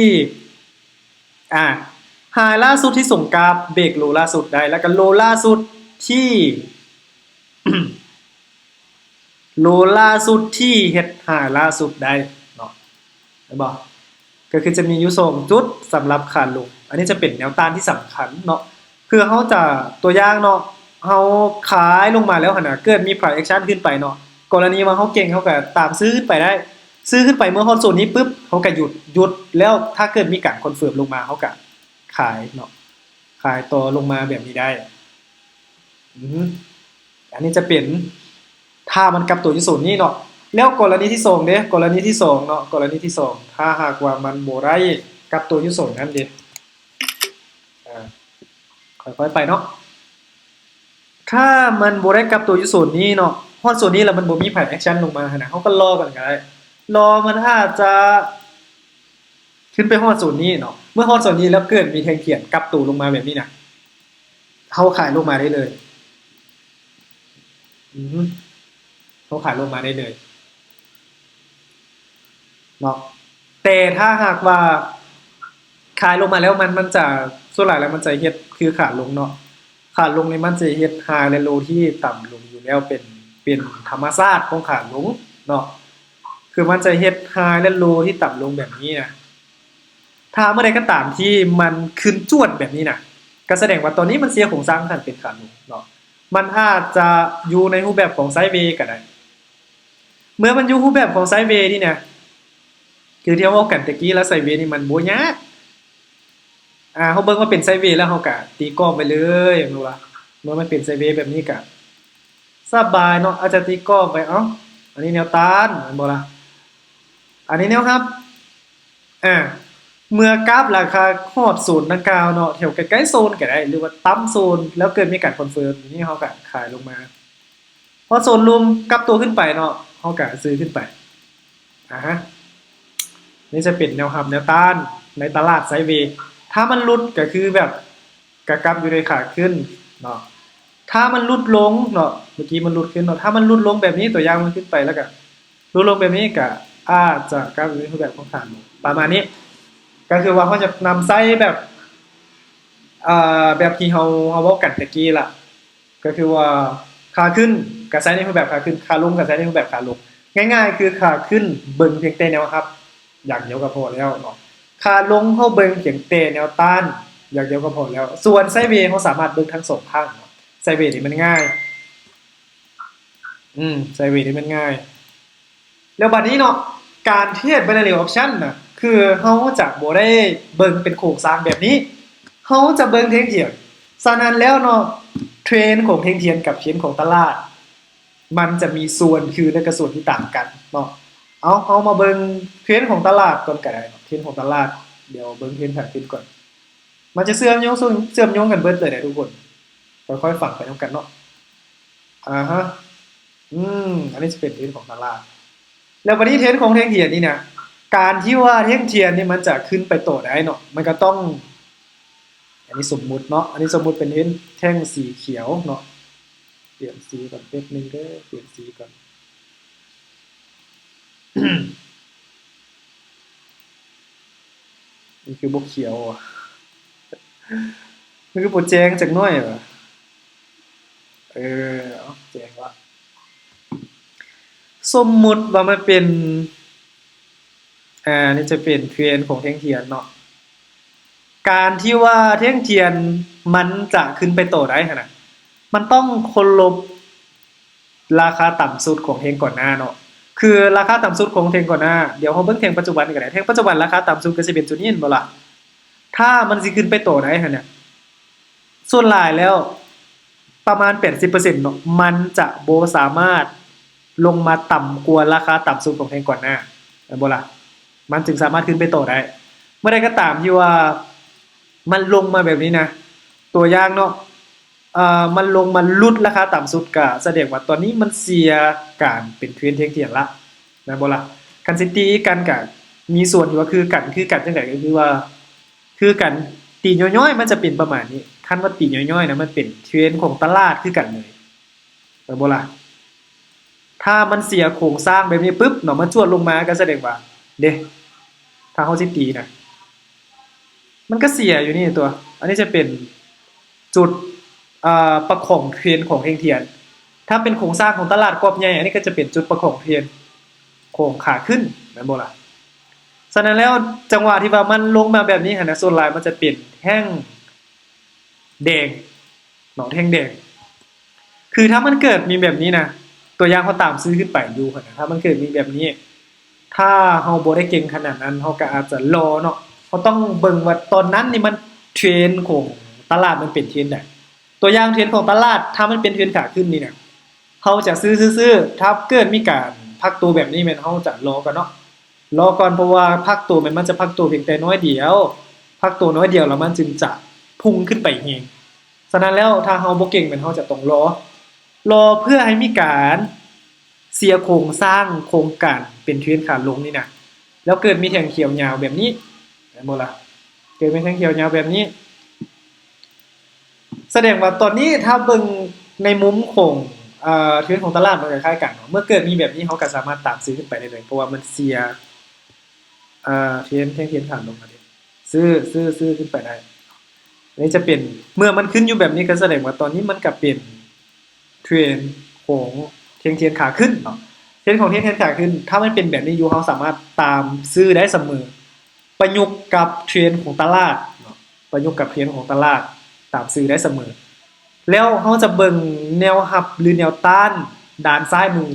ไฮล่าสุดที่ส่งกราฟเบรกโลล่าสุดได้แล้วก็โลล่าสุดที่ โลล่าสุดที่เฮ็ดไฮล่าสุดได้เนาะได้บ่ก็คือจะมีอยู่2จุดสำหรับขาลงอันนี้จะเป็นแนวต้านที่สำคัญเนาะคือเฮาจะตัวอย่างเนาะเฮาขายลงมาแล้วหั่นน่ะเกิดมี price action ขึ้นไปเนาะกรณีว่าเฮาเก่งเฮาก็ตามซื้อขึ้นไปได้ซื้อขึ้นไปเมื่อฮอดโซนนี้ปึ๊บเฮาก็หยุดแล้วถ้าเกิดมีการคอนเฟิร์มลงมาเฮาก็ขายเนาะขายต่อลงมาแบบนี้ได้อันนี้จะเป็นถ้ามันกลับตัวอยู่โซนนี้เนาะแล้วกรณีที่2เด้กรณีที่2เนาะกรณีที่2ถ้าหากว่ามันบ่ได้กลับตัวอยู่โซนนั้นเด้ค่อยๆไปเนาะถ้ามันบ่ได้กลับตัวอยู่โซนนี้เนาะฮอดโซนนี้แล้วมันบ่มีไผแอคชั่นลงมาหั่นน่ะเฮาก็รอก่อนก็ได้รอมันอาจจะขึ้นไปฮอดโซนนี้เนาะเมื่อฮอดโซนนี้แล้วเกิดมีแท่งเทียนกลับตัวลงมาแบบนี้น่ะเฮาขายลงมาได้เลยเขาขายลงมาได้เลยเนาะแต่ถ้าหากว่าขายลงมาแล้วมันจะส่วนหลายแล้วมันจะเฮ็ดคือขาลงเนาะขาลงนี่มันจะเฮ็ดไฮและโลที่ต่ำลงอยู่แล้วเป็นธรรมชาติของขาลงเนาะคือมันจะเฮ็ดไฮและโลที่ต่ำลงแบบนี้นะถ้าเมื่อใดก็ตามที่มันขึ้นจวดแบบนี้นะก็แสดงว่าตอนนี้มันเสียโครงสร้างทันเป็นขาลงเนาะมันอาจจะอยู่ในรูปแบบของไซด์เวย์ก็ได้เมื่อมันอยู่รูปแบบของไซด์เวย์นี่เนี่ยคือที่เฮาเว้ากันตะกี้แล้วไซด์เวย์นี่มันบ่ยากเฮาเบิ่งว่าเป็นไซด์เวย์แล้วเฮาก็ตีกรอบไปเลยแม่นบ่ล่ะเมื่อมันเป็นไซด์เวย์แบบนี้ก็สบายเนาะอาจจะตีกรอบไปอันนี้แนวต้านแม่นบ่ล่ะอันนี้แนวรับเมื่อกราฟราคาฮอดโซนดังกล่าวเนาะแถวใกล้ๆโซนก็ได้หรือว่าต่ำโซนแล้วเกิดมีการคอนเฟิร์มนี่เฮาก็ขายลงมาพอโซนรวมกลับตัวขึ้นไปเนาะเฮาก็ซื้อขึ้นไปนี่จะเป็นแนวรับแนวต้านในตลาดไซด์เวย์ถ้ามันหลุดก็คือแบบกะกลับอยู่ในขาขึ้นเนาะถ้ามันหลุดลงเนาะเมื่อกี้มันหลุดขึ้นเนาะถ้ามันหลุดลงแบบนี้ตัวอย่างมันขึ้นไปแล้วก็หลุดลงแบบนี้ก็อาจจะกลับอยู่ในรูปแบบของขาลงประมาณนี้ก็คือว่าเฮาจะนำไซด์แบบแบบที่เฮาเว้ากันตะกี้ล่ะก็คือว่าขาขึ้นก็ไซด์ในรูปแบบขาขึ้นขาลงก็ไซด์ในรูปแบบขาลงง่ายๆคือขาขึ้นเบิ่งเพียงแต่แนวรับอย่างเดียวก็พอแล้วเนาะขาลงเฮาเบิ่งเพียงแต่แนวต้านอย่างเดียวก็พอแล้วส่วนไซด์เวย์เฮาสามารถเบิ่งทั้ง2ข้างเนาะไซด์เวย์นี่มันง่ายไซด์เวย์นี่มันง่ายแล้วบัดนี้เนาะการเทรด binary option น่ะคือเฮาจะบ่ได้เบิ่งเป็นโครงสร้างแบบนี้เฮาจะเบิ่งเท่งเทียนฉะนั้นแล้วเนาะเทรนด์ของเท่งเทียนกับเทรนด์ของตลาดมันจะมีส่วนคือและก็ส่วนที่ต่างกันเนาะเอามาเบิ่งเทรนด์ของตลาดก่อนก็ได้เนาะเทรนด์ของตลาดเดี๋ยวเบิ่งเทรนด์ขาขึ้นก่อนมันจะเชื่อมโยงกันเบิดเลยนะทุกคนค่อยๆฟังไปนำกันเนาะอันนี้จะเป็นเทรนด์ของตลาดแล้ววันนี้เทรนด์ของเท่งเทียนนี่นะการที่ว่าเท่งเทียนนี่มันจะขึ้นไปต่อได้เนาะมันก็ต้องอันนี้สมมุติเนาะอันนี้สมมุติเป็นแท่งสีเขียวเนาะเปลี่ยนสีก่อนแป๊บนึงเด้อเปลี่ยนสีก่อนนี่คือบ่เขียวมันคือบ่แจ้งจักหน่อยว่ะแจ้งว่าสมมุติว่ามันเป็นนี่จะเป็นเทรนด์ของเท่งเทียนเนาะการที่ว่าเท่งเทียนมันจะขึ้นไปต่อได้หั่นน่ะมันต้องเคารพราคาต่ำสุดของเท่งก่อนหน้าเนาะคือราคาต่ำสุดของเท่งก่อนหน้าเดี๋ยวเฮาเบิ่งเท่งปัจจุบันก็ได้เท่งปัจจุบันราคาต่ำสุดก็สิเป็นจุดนี้แม่นบ่ล่ะถ้ามันสิขึ้นไปต่อได้หั่นน่ะส่วนหลายแล้วประมาณ 80% เนาะมันจะบ่สามารถลงมาต่ำกว่าราคาต่ำสุดของเท่งก่อนหน้าแม่นบ่ล่ะมันจึงสามารถขึ้นไปต่อได้เมื่อใดก็ตามที่ว่ามันลงมาแบบนี้นะตัวอย่างเนาะมันลงมาลุดราคาต่ำสุดก็แสดงว่าตอนนี้มันเสียการเป็นเทรนด์เที่ยงละแม่นบ่ล่ะคันสิตีกันก็มีส่วนที่ว่าคือกันจังได๋ก็คือว่าคือกัน ตีนย่อยๆมันจะเป็นประมาณนี้คันว่าตีนย่อยๆนะมันเป็นเทรนด์ของตลาดคือกันเลยบ่ล่ะถ้ามันเสียโครงสร้างแบบนี้ปึ๊บเนาะมันจวดลงมาก็แสดงว่าเด้ถ้าเฮาสิตีนะมันก็เสียอยู่นี่ตัวอันนี้จะเป็นจุดประคองเทรนด์ของเฮงเทียนถ้าเป็นโครงสร้างของตลาดกรอบใหญ่อันนี้ก็จะเป็นจุดประคองเทรนด์โค้งขาขึ้นแม่นบ่ล่ะฉะนั้นแล้วจังหวะที่ว่ามันลงมาแบบนี้หั่นน่ะส่วนหลายมันจะเป็นแท่งแดงเนาะแท่งแดงคือถ้ามันเกิดมีแบบนี้นะตัวอย่างเขาตามซื้อขึ้นไปอยู่หั่นน่ะถ้ามันเกิดมีแบบนี้ถ้าเฮาบ่ได้เก่งขนาดนั้นเฮาก็อาจจะรอเนาะเฮาต้องเบิ่งว่าตอนนั้นนี่มันเทรนด์ของตลาดมันเป็นเทรนด์ใดตัวอย่างเทรนด์ของตลาดถ้ามันเป็นเทรนด์ขาขึ้นนี่น่ะเฮาจะซื้อๆๆถ้าเกิดมีการพักตัวแบบนี้แม่นเฮาจะรอก่อนเนาะรอก่อนเพราะว่าพักตัวมันจะพักตัวเพียงแต่น้อยเดียวพักตัวน้อยเดียวแล้วมันจึงจะพุ่งขึ้นไปเองฉะนั้นแล้วถ้าเฮาบ่เก่งแม่นเฮาจะต้องรอเพื่อให้มีการเสียโครงสร้างโครงการเป็นเทรนด์ขาลงนี่น่ะแล้วเกิดมีแท่งเขียวยาวแบบนี้แม่นบ่ล่ะเกิดมีแท่งเขียวยาวแบบนี้แสดงว่าตอนนี้ถ้าเบิ่งในมุมของเทรนด์ของตลาดมันคล้ายๆกันเนาะเมื่อเกิดมีแบบนี้เขาก็สามารถตามซื้อขึ้นไปได้เลยเพราะว่ามันเสียเทรนด์ขาลงมาดิซื้อขึ้นไปได้นี่จะเป็นเมื่อมันขึ้นอยู่แบบนี้ก็แสดงว่าตอนนี้มันก็เป็นเทรนด์ของเทรนด์ขาขึ้นเนาะเทรนด์ของเทรนด์ขาขึ้นถ้ามันเป็นแบบนี้อยู่เขาสามารถตามซื้อได้เสมอประยุกต์กับเทรนด์ของตลาดเนาะประยุกต์กับเทรนด์ของตลาดตามซื้อได้เสมอแล้วเขาจะเบิ่งแนวรับหรือแนวต้านด้านซ้ายมือ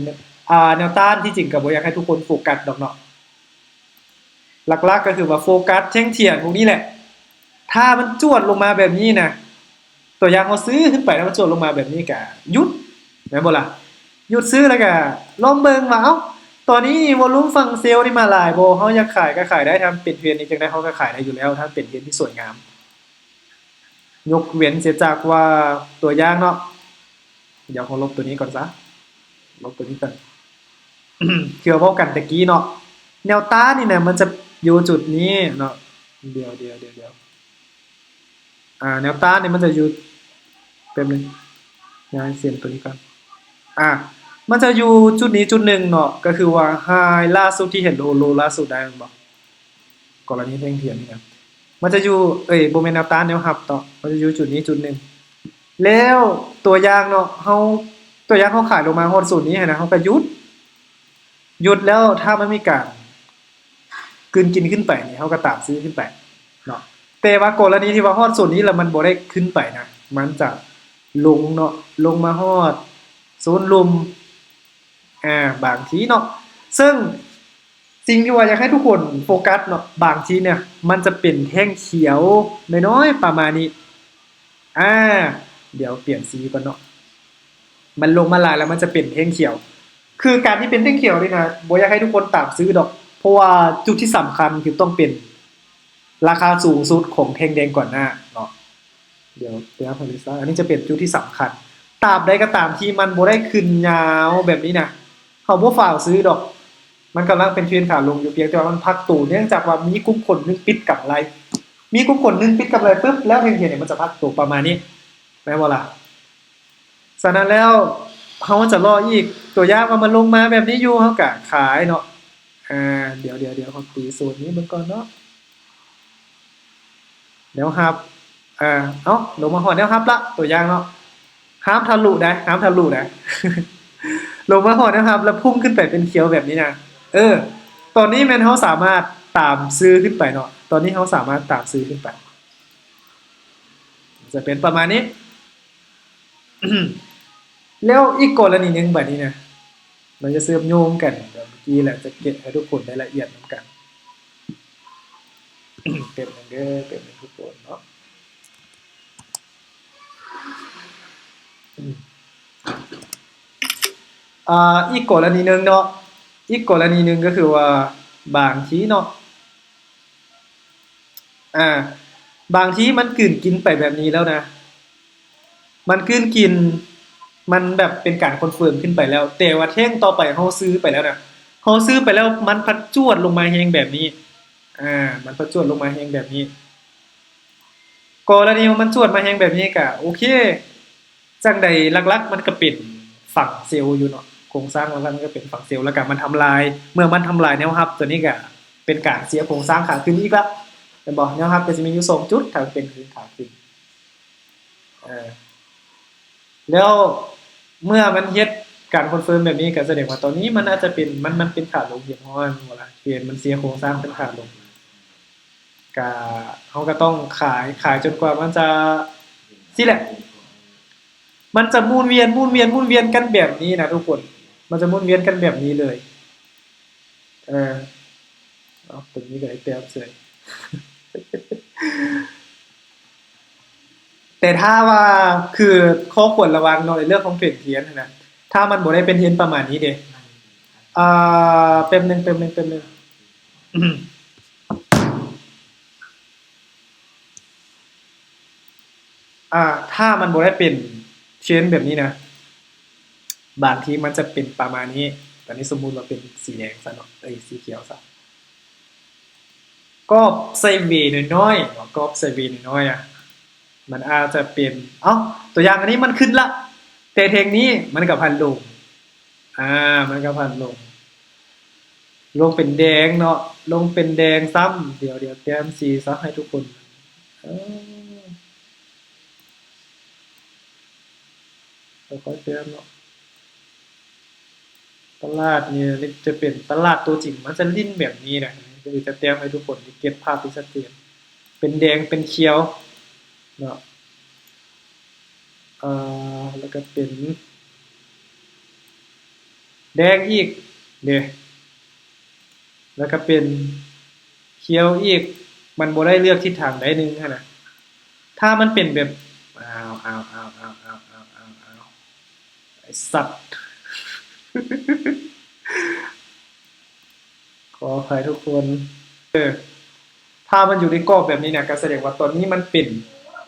แนวต้านที่จริงก็บ่อยากให้ทุกคนโฟกัสดอกเนาะหลักๆก็คือว่าโฟกัสแท่งเทียนพวกนี้แหละถ้ามันจวดลงมาแบบนี้นะตัวอย่างเขาซื้อขึ้นไปแล้วมันจวดลงมาแบบนี้ก็หยุดแม่นบ่ล่ะหยุดซื้อแล้วก็ลองเบิ่งว่าเอ้าตอนนี้วอลุ่มฝั่งเซลล์นี่มาหลายบ่เฮาอยากขายก็ขายได้ทำเป็นเทรนนี้จังได๋เฮาก็ขายได้อยู่แล้วถ้าเป็นเทรนที่สวยงามยกเว้นเสียจากว่าตัวอย่างเนาะเดี๋ยวขอลบตัวนี้ก่อนซะลบตัวนี้ก่อน ที่เราเว้ากันตะกี้เนาะแนวต้านนี่เนี่ยมันจะอยู่จุดนี้เนาะเดี๋ยวแนวต้านนี่มันจะอยู่แป๊บนึงย้ายเส้นตัวนี้ก่อนมันจะอยู่จุดนี้จุดหนึ่งเนาะก็คือว่าไฮล่าสุดที่เห็นโลล่าสุดได้บ่กรณีแท่งเทียนนี่ครับมันจะอยู่บ่แม่นแนวต้านแนวรับต่อมันจะอยู่จุดนี้จุดหนึ่งแล้วตัวอย่างเนาะตัวอย่างเขาขายลงมาฮอดศูนย์นี้นะเขาก็หยุดแล้วถ้ามันมีการกลืนกินขึ้นไปนี่เขาก็ตามซื้อขึ้นไปเนาะแต่ว่ากรณีที่ว่าฮอดศูนย์นี้แล้วมันบ่ได้ขึ้นไปนะมันจะลงเนาะลงมาฮอดศูนย์ลุมบางทีเนาะซึ่งสิ่งที่ว่าอยากให้ทุกคนโฟกัสเนาะบางทีเนี่ยมันจะเป็นแท่งเขียวน้อยๆประมาณนี้เดี๋ยวเปลี่ยนสีก่อนเนาะมันลงมาหลายแล้วมันจะเป็นแท่งเขียวคือการที่เป็นแท่งเขียวนี่นะบ่อยากให้ทุกคนตามซื้อดอกเพราะว่าจุดที่สำคัญคือต้องเป็นราคาสูงสุดของแท่งแดงก่อนหน้าเนาะเดี๋ยวพาริซ่าอันนี้จะเป็นจุดที่สำคัญตราบใดก็ตามที่มันบ่ได้ขึ้นยาวแบบนี้นะเขาบ่ฝ่าวซื้อดอกมันกำลังเป็นเทรนด์ขาลงอยู่เพียงแต่ว่ามันพักตัวเนื่องจากว่ามีกลุ่มคนนึงปิดกำไรมีกลุ่มคนนึงปิดกำไรปึ๊บแล้วแท่งเขียวเนี่ยมันจะพักตัวประมาณนี้แม่นบ่ล่ะฉะนั้นแล้วเฮาจะรออีกตัวอย่างว่ามันลงมาแบบนี้อยู่เฮาก็ขายเนาะเดี๋ยวขอตีโซนนี้เบิ่งก่อนเนาะแนวรับลงมาฮอดแนวรับละตัวอย่างเนาะห้ามทะลุได้ ลงมาฮอดแนวรับแล้วพุ่งขึ้นไปเป็นเขียวแบบนี้นะตอนนี้แม่นเฮาสามารถตามซื้อขึ้นไปเนาะตอนนี้เฮาสามารถตามซื้อขึ้นไปจะเป็นประมาณนี้ แล้วอีกกรณีนึงแบบนี้นะมันจะเชื่อมโยงกันเดี๋ยวเมื่อกี้แหละจะเก็บให้ทุกคนได้ละเอียดเหมือนกัน เป็นอย่างเด้อเป็นทุกคนเนาะอีกกรณีนึงเนาะอีกกรณีนึงก็คือว่าบางทีเนาะบางทีมันกลืนกินไปแบบนี้แล้วนะมันกลืนกินมันแบบเป็นการคอนเฟิร์มขึ้นไปแล้วแต่ว่าแท่งต่อไปเฮาซื้อไปแล้วนะเฮาซื้อไปแล้วมันพัดจวดลงมาแฮงแบบนี้มันพัดจวดลงมาแฮงแบบนี้ กรณีว่ามันจวดมาแฮงแบบนี้ก็โอเคจังใดหลักๆมันก็เป็นฝั่งเซลล์อยู่เนาะโครงสร้างหลักๆมันก็เป็นฝั่งเซลล์แล้วก็มันทำลายเมื่อมันทำลายแนวรับตัวนี้ก็เป็นการเสียโครงสร้างขาขึ้นอีกละแม่นบ่แนวรับก็สิมีอยู่2จุดถ้าเป็นคือขาขึ้นเออแล้วเมื่อมันเฮ็ดการคอนเฟิร์มแบบนี้ก็แสดงว่าตอนนี้มันอาจจะเป็นมันเป็นขาลงเรียบร้อยบ่ล่ะเปลี่ยนมันเสียโครงสร้างเป็นขาลง ก็เขาก็ต้องขายจนกว่ามันจะสิแหละมันจะหมุนเวียนกันแบบนี้นะทุกคนมันจะหมุนเวียนกันแบบนี้เลยเออเอาตรงนี้ก็ได้แต้มเสยแต่ถ้าว่าคือข้อควรระวังเนาะในเรื่องของเทรดเทียนนะถ้ามันบ่ได้เป็นเทรนประมาณนี้เด้แป๊บนึงอืมถ้ามันบ่ได้เป็นเทรนแบบนี้นะ บางทีมันจะเป็นประมาณนี้ตอนนี้สมมุติว่าเป็นสีแดงซะเนาะสีเขียวซะก็ใส่เวน้อยๆเนาะก็ใส่เวน้อยๆมันอาจจะเป็นตัวอย่างอันนี้มันขึ้นละแต่เทงนี้มันก็พันลงมันก็พันลงเป็นแดงเนาะลงเป็นแดงซ้ำเดี๋ยวแต้มสีซะให้ทุกคนเอค่อยๆแต้มเนาะ ตลาดเนี่ยจะเป็นตลาดตัวจริงมันจะลิ้นแบบนี้นะคือจะแต้มให้ทุกคนเก็ตภาพที่ชัดเจนเป็นแดงเป็นเขียวเนาะแล้วก็เป็นแดงอีกเด้แล้วก็เป็นเขียวอีกมันบ่ได้เลือกทิศทางใดหนึ่งนะถ้ามันเป็นแบบไอ้สัตว์ขออภัยทุกคนถ้ามันอยู่ในกรอบแบบนี้เนี่ยก็แสดงว่าตอนนี้มันเป็น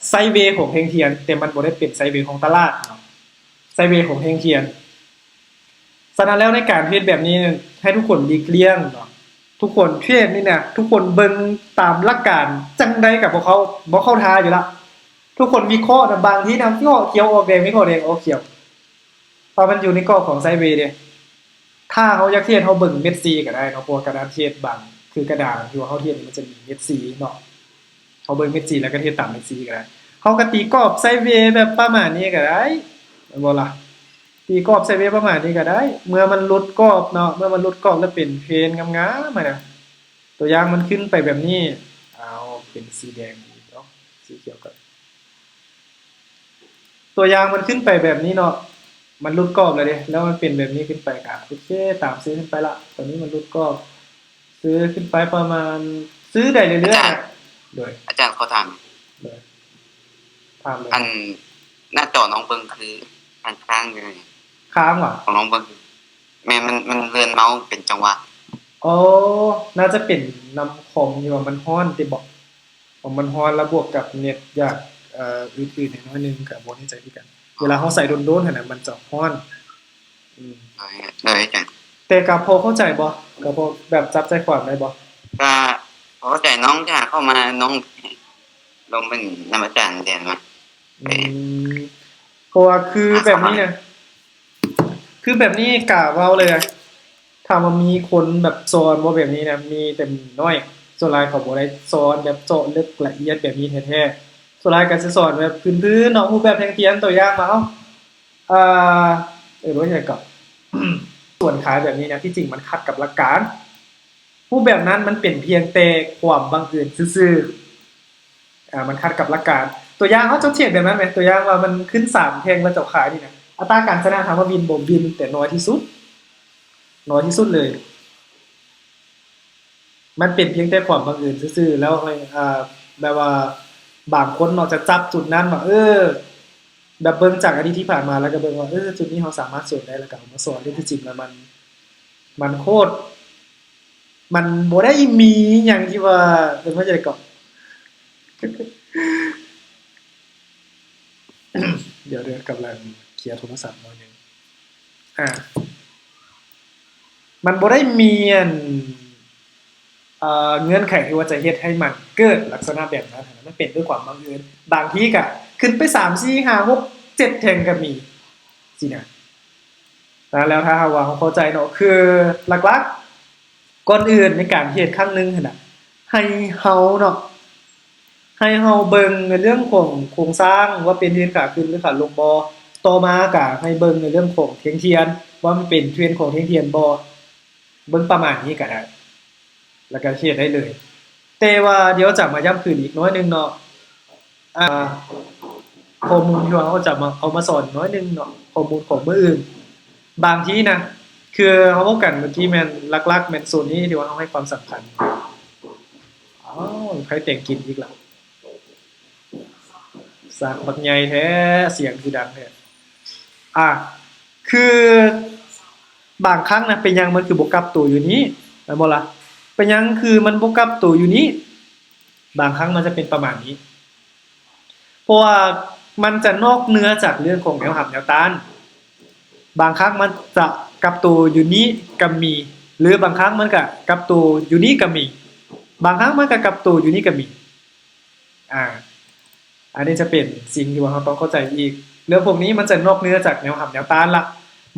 ไซด์เวย์ของเฮงเทียนแต่มันบ่ได้เป็นไซด์เวย์ของตลาดเนาะไซด์เวย์ของเฮงเทียนฉะนั้นแล้วในการเทรดแบบนี้ให้ทุกคนหลีกเลี่ยงเนาะทุกคนเทรดนี่เนี่ยทุกคนเบิ่งตามหลักการจังใดกับพวกเขาบ่เข้าท่าอยู่ละทุกคนวิเคราะห์นะบางทีนะที่เขียวออกแดงวิเคราะห์แดงออกเขียวเพราะมันอยู่ในกรอบของไซด์เวย์เด้ถ้าเขาอยากเทรดเขาเบิ่งเม็ดซีก็ได้เนาะเพราะกระดานเทรดบางคือกระดาษที่ว่าเขาเทรดนี่มันจะมีเม็ดซีเนาะเขาเบิ่งเม็ดซีแล้วก็เทรดตามเม็ดซีก็ได้เขาก็ตีกรอบไซด์เวย์แบบประมาณนี้ก็ได้แม่นบ่ล่ะ ตีกรอบไซด์เวย์ประมาณนี้ก็ได้เมื่อมันหลุดกรอบเนาะเมื่อมันหลุดกรอบแล้วเป็นเพนงามๆอะนะตัวอย่างมันขึ้นไปแบบนี้เอาเป็นสีแดงอีกเนาะสีเขียวก็ตัวอย่างมันขึ้นไปแบบนี้เนาะมันหลุดกรอบแล้วเด้แล้วมันเป็นแบบนี้ขึ้นไปก็โอเคตามซื้อขึ้นไปละตอนนี้มันหลุดกรอบซื้อขึ้นไปประมาณซื้อได้เรื่อยๆนะโดยอาจารย์ขอถามโดยถามเลยอันหน้าจอน้องเบิ่งคืออันค้างอยู่นี่ค้างว่ะของน้องเบิ่งแม่มันเลื่อนเมาส์เป็นจังหวะอ๋อน่าจะเป็นนำคอมที่ว่ามันร้อนติบอกของมันร้อนแล้วบวกกับเน็ตอยากอื่นๆน้อยนึงก็บ่แน่ใจคือกันเวลาเราใส่โดนๆหั่นน่ะมันจะร้อนเลยอาจารย์แต่ก็พอเข้าใจบ่ก็พอแบบจับใจความได้บ่ก็พอเข้าใจน้องถ้าเข้ามาน้องลงเป็นนำอาจารย์เรียนมาเพราะว่าคือแบบนี้เนี่ยคือแบบนี้กะเว้าเลยถ้าว่ามีคนแบบสอนบ่แบบนี้นะมีแต่น้อยส่วนหลายเขาบ่ได้สอนแบบเจาะลึกละเอียดแบบนี้แท้ๆส่วนหลายก็สิสอนแบบพื้นๆเนาะรูปแบบแห่งเทียนตัวอย่างมาอ่าว่าจังได๋ก็ส่วนขายแบบนี้นะที่จริงมันขัดกับหลักการรูปแบบนั้นมันเป็นเพียงแต่ความบังเอิญซื่อๆมันขัดกับหลักการตัวอย่างเขาเจ้าเทียบแบบนั้นแหมตัวอย่างว่ามันขึ้น3แท่งแล้วเจ้าขายนี่นะอัตราการชนะถามว่าวินบ่วินแต่น้อยที่สุดเลย มันเป็นเพียงแต่ความบังเอิญซื่อๆแล้วแบบว่าบางคนเนาะจะจับจุดนั้นว่าแบบเบิ่งจากอดีตที่ผ่านมาแล้วก็เบิ่งว่าจุดนี้เราสามารถสอนได้แล้วก็เอามาสอนได้ที่จริงแล้วมันโคตรมันบ่ได้มีหยังที่ว่าเป็นว่าจังได๋ก็เดี๋ยวกำลังเคลียร์โทรศัพท์หน่อยนึงอ่ามันบ่ได้มี เงื่อนไขที่ว่าจะเฮ็ดให้มันเกิดลักษณะแบบนั้นมันเป็นด้วยความบังเอิญบางทีก็ขึ้นไป3 4 5 6 7แท่งก็มีสินะแล้วถ้าว่าเราเข้าใจเนาะคือหลักๆก่อนอื่นในการเฮ็ดครั้งนึงหั่นน่ะให้เฮาเนาะให้เฮาเบิ่งในเรื่องของโครงสร้างว่าเป็นเทรนขาขึ้นหรือขาลงบ่ต่อมาก็ให้เบิ่งในเรื่องของเทียงเทียนว่ามันเป็นเทรนของเทียงเทียนบ่เบิ่งประมาณนี้ก็ได้แล้วก็เฮ็ดได้เลยแต่ว่าเดี๋ยวจะมาย้ำคืนอีกน้อยนึงเนาะอ่าข้อมูลที่ว่าเราจะมาเอามาสอนน้อยนึงเนาะข้อมูลของมื้ออื่นบางทีนะคือเฮาเว้ากันบางทีแม่นหลักๆแม่นโซนนี้ที่ว่าเฮาให้ความสำคัญอ้าวใครแต่งกินอีกล่ะสร้างบักใหญ่แท้เสียงคือดังแท้อ่าคือบางครั้งนะเป็นหยังมันคือบ่กลับตัวอยู่นี้แม่นบ่ล่ะเป็นหยังคือมันบ่กลับตัวอยู่นี้บางครั้งมันจะเป็นประมาณนี้เพราะว่ามันจะนอกเหนือจากเรื่องของแนวหับแนวต้านบางครั้งมันจะกลับตัวอยู่นี้ก็มีหรือบางครั้งมันก็กลับตัวอยู่นี้ก็มีบางครั้งมันก็กลับตัวอยู่นี้ก็มีอ่าอันนี้จะเป็นสิ่งที่ว่าเราต้องเข้าใจอีกเรื่องพวกนี้มันจะนอกเหนือจากแนวหับแนวต้านละ